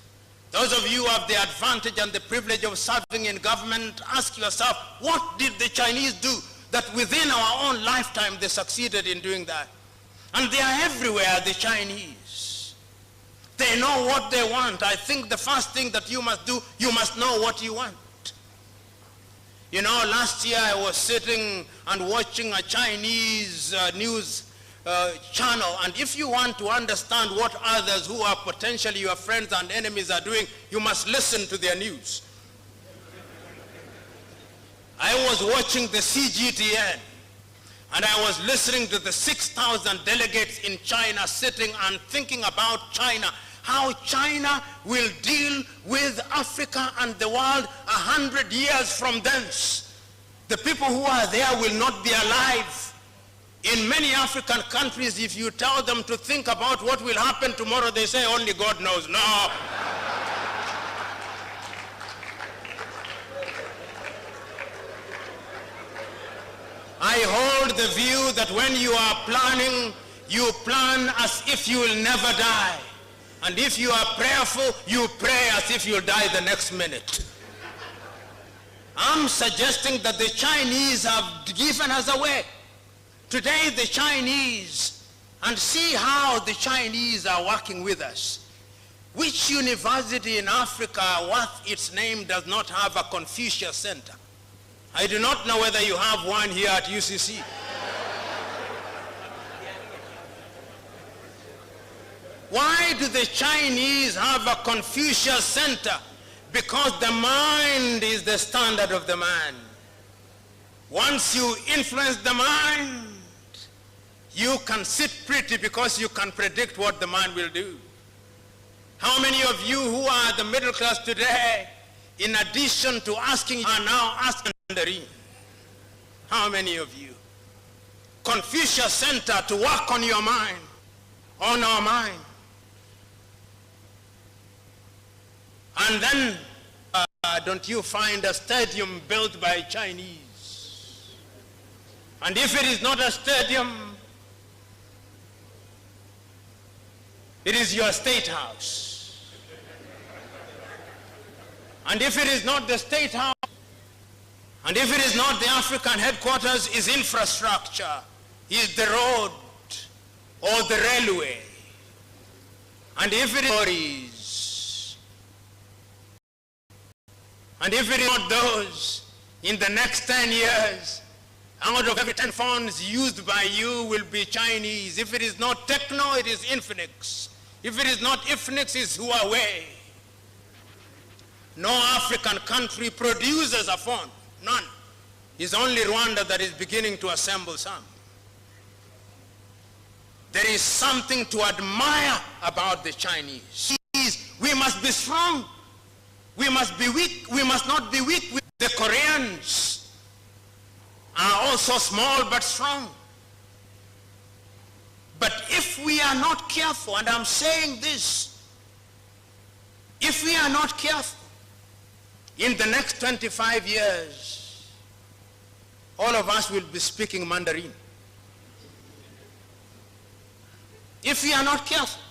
Those of you who have the advantage and the privilege of serving in government, ask yourself, what did the Chinese do that within our own lifetime they succeeded in doing that? And they are everywhere, the Chinese. They know what they want. I think the first thing that you must do, you must know what you want. You know, last year I was sitting and watching a Chinese news channel, and if you want to understand what others who are potentially your friends and enemies are doing, you must listen to their news. I was watching the CGTN, and I was listening to the 6,000 delegates in China sitting and thinking about China, how China will deal with Africa and the world 100 years from thence. The people who are there will not be alive. In many African countries, if you tell them to think about what will happen tomorrow, they say only God knows. No. I hold the view that when you are planning, you plan as if you will never die. And if you are prayerful, you pray as if you'll die the next minute. I'm suggesting that the Chinese have given us away. Today the Chinese, and see how the Chinese are working with us. Which university in Africa worth its name does not have a Confucius Center? I do not know whether you have one here at UCC. Why do the Chinese have a Confucius Center? Because the mind is the standard of the man. Once you influence the mind, you can sit pretty because you can predict what the man will do. How many of you who are the middle class today, in addition to asking, are now asking Mandarin? How many of you? Confucius Center to work on your mind, on our mind. And then, don't you find a stadium built by Chinese? And if it is not a stadium, it is your state house. And if it is not the state house, and if it is not the African headquarters, is infrastructure, is the road or the railway. And if it is lorries, and if it is not those, in the next 10 years, out of every 10 phones used by you will be Chinese. If it is not Techno, it is Infinix. If it is not Infinix, it's Huawei. No African country produces a phone. None. It's only Rwanda that is beginning to assemble some. There is something to admire about the Chinese. We must be strong. We must be weak. We must not be weak. The Koreans are also small but strong. But if we are not careful, and I'm saying this, if we are not careful, in the next 25 years, all of us will be speaking Mandarin. If we are not careful.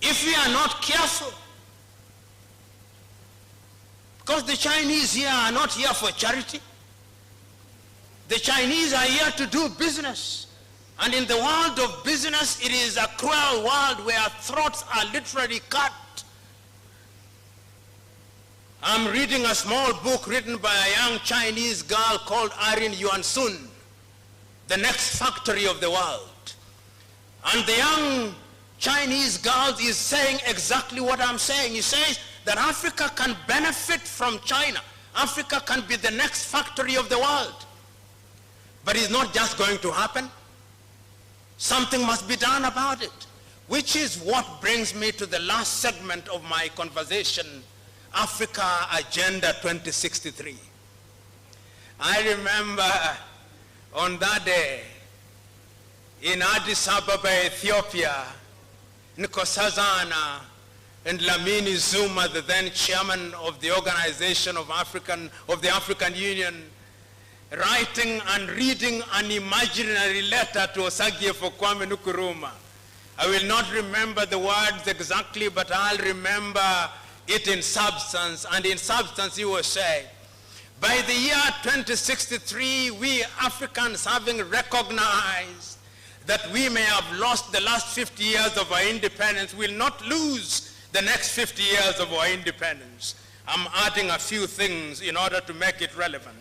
If we are not careful. Because the Chinese here are not here for charity. The Chinese are here to do business. And in the world of business, it is a cruel world where throats are literally cut. I'm reading a small book written by a young Chinese girl called Arin Yuan Sun. the next factory of the world. And the young Chinese girl is saying exactly what I'm saying. He says that Africa can benefit from China. Africa can be the next factory of the world. But it's not just going to happen. Something must be done about it, which is what brings me to the last segment of my conversation, Africa Agenda 2063. I remember on that day in Addis Ababa, Ethiopia, Nkosazana and Lamini Zuma, the then chairman of the Organization of the African Union, writing and reading an imaginary letter to Osagyefo Kwame Nkrumah. I will not remember the words exactly, but I'll remember it in substance. And in substance, he was saying, by the year 2063, we Africans, having recognized that we may have lost the last 50 years of our independence, will not lose the next 50 years of our independence. I'm adding a few things in order to make it relevant.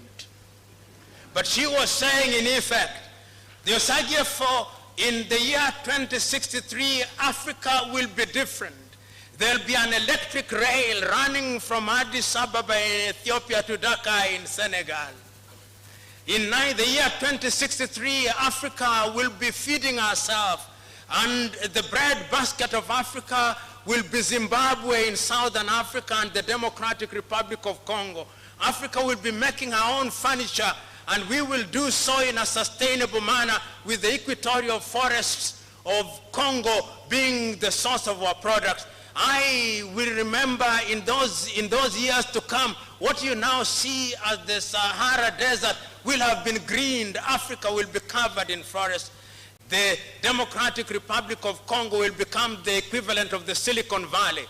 But she was saying, in effect, the Osagyefo, in the year 2063, Africa will be different. There'll be an electric rail running from Addis Ababa in Ethiopia to Dakar in Senegal. In the year 2063, Africa will be feeding herself, and the bread basket of Africa will be Zimbabwe in Southern Africa and the Democratic Republic of Congo. Africa will be making her own furniture, and we will do so in a sustainable manner, with the equatorial forests of Congo being the source of our products. I will remember in those years to come, what you now see as the Sahara Desert will have been greened. Africa will be covered in forests. The Democratic Republic of Congo will become the equivalent of the Silicon Valley.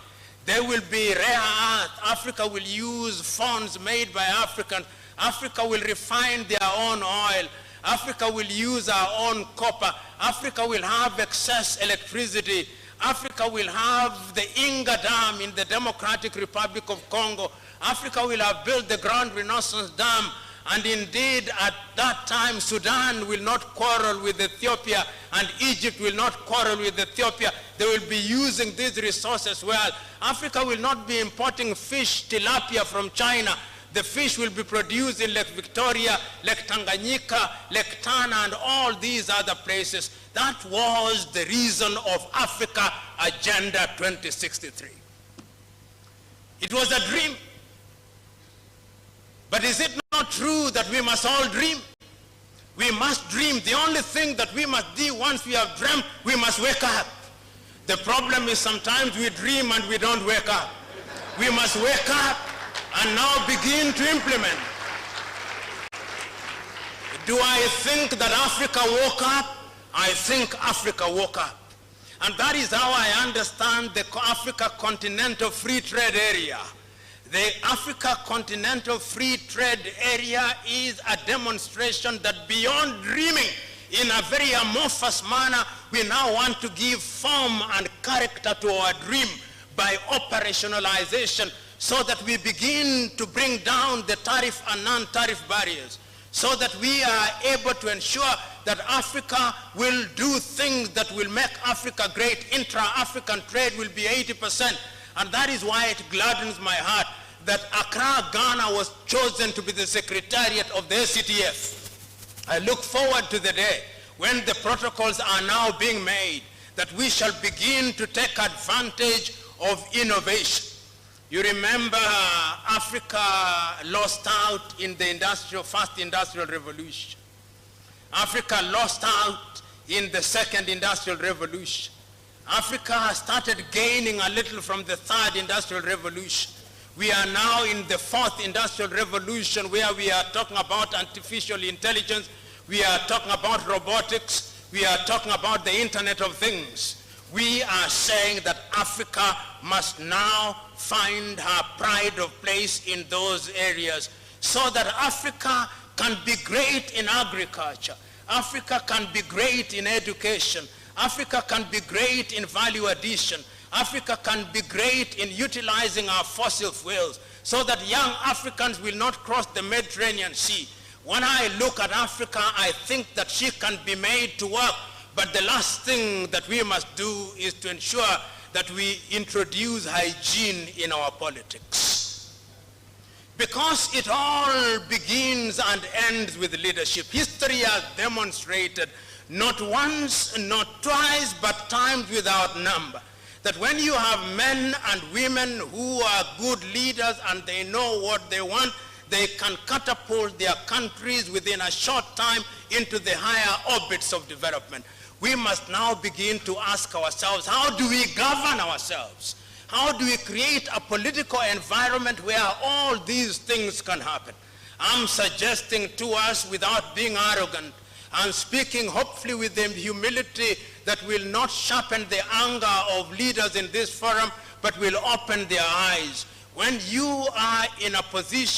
There will be rare earth. Africa will use funds made by Africans. Africa will refine their own oil. Africa will use our own copper. Africa will have excess electricity. Africa will have the Inga Dam in the Democratic Republic of Congo. Africa will have built the Grand Renaissance Dam. And indeed, at that time, Sudan will not quarrel with Ethiopia, and Egypt will not quarrel with Ethiopia. They will be using these resources well. Africa will not be importing fish, tilapia from China. The fish will be produced in Lake Victoria, Lake Tanganyika, Lake Tana, and all these other places. That was the reason of Africa Agenda 2063. It was a dream. But is it not true that we must all dream? We must dream. The only thing that we must do once we have dreamt, we must wake up. The problem is sometimes we dream and we don't wake up. We must wake up and now begin to implement. Do I think that Africa woke up? I think Africa woke up. And that is how I understand the Africa Continental Free Trade Area. The Africa Continental Free Trade Area is a demonstration that beyond dreaming in a very amorphous manner, we now want to give form and character to our dream by operationalization, so that we begin to bring down the tariff and non-tariff barriers, so that we are able to ensure that Africa will do things that will make Africa great. Intra-African trade will be 80%. And that is why it gladdens my heart that Accra, Ghana was chosen to be the secretariat of the ACTF. I look forward to the day when the protocols are now being made, that we shall begin to take advantage of innovation. You remember Africa lost out in the first industrial revolution. Africa lost out in the second industrial revolution. Africa started gaining a little from the third industrial revolution. We are now in the fourth industrial revolution, where we are talking about artificial intelligence, we are talking about robotics, we are talking about the Internet of Things. We are saying that Africa must now find her pride of place in those areas, so that Africa can be great in agriculture, Africa can be great in education, Africa can be great in value addition, Africa can be great in utilizing our fossil fuels, so that young Africans will not cross the Mediterranean Sea. When I look at Africa, I think that she can be made to work, but the last thing that we must do is to ensure that we introduce hygiene in our politics. Because it all begins and ends with leadership. History has demonstrated, not once, not twice, but times without number, that when you have men and women who are good leaders and they know what they want, they can catapult their countries within a short time into the higher orbits of development. We must now begin to ask ourselves, how do we govern ourselves? How do we create a political environment where all these things can happen? I'm suggesting to us, without being arrogant, I'm speaking hopefully with the humility that will not sharpen the anger of leaders in this forum, but will open their eyes. When you are in a position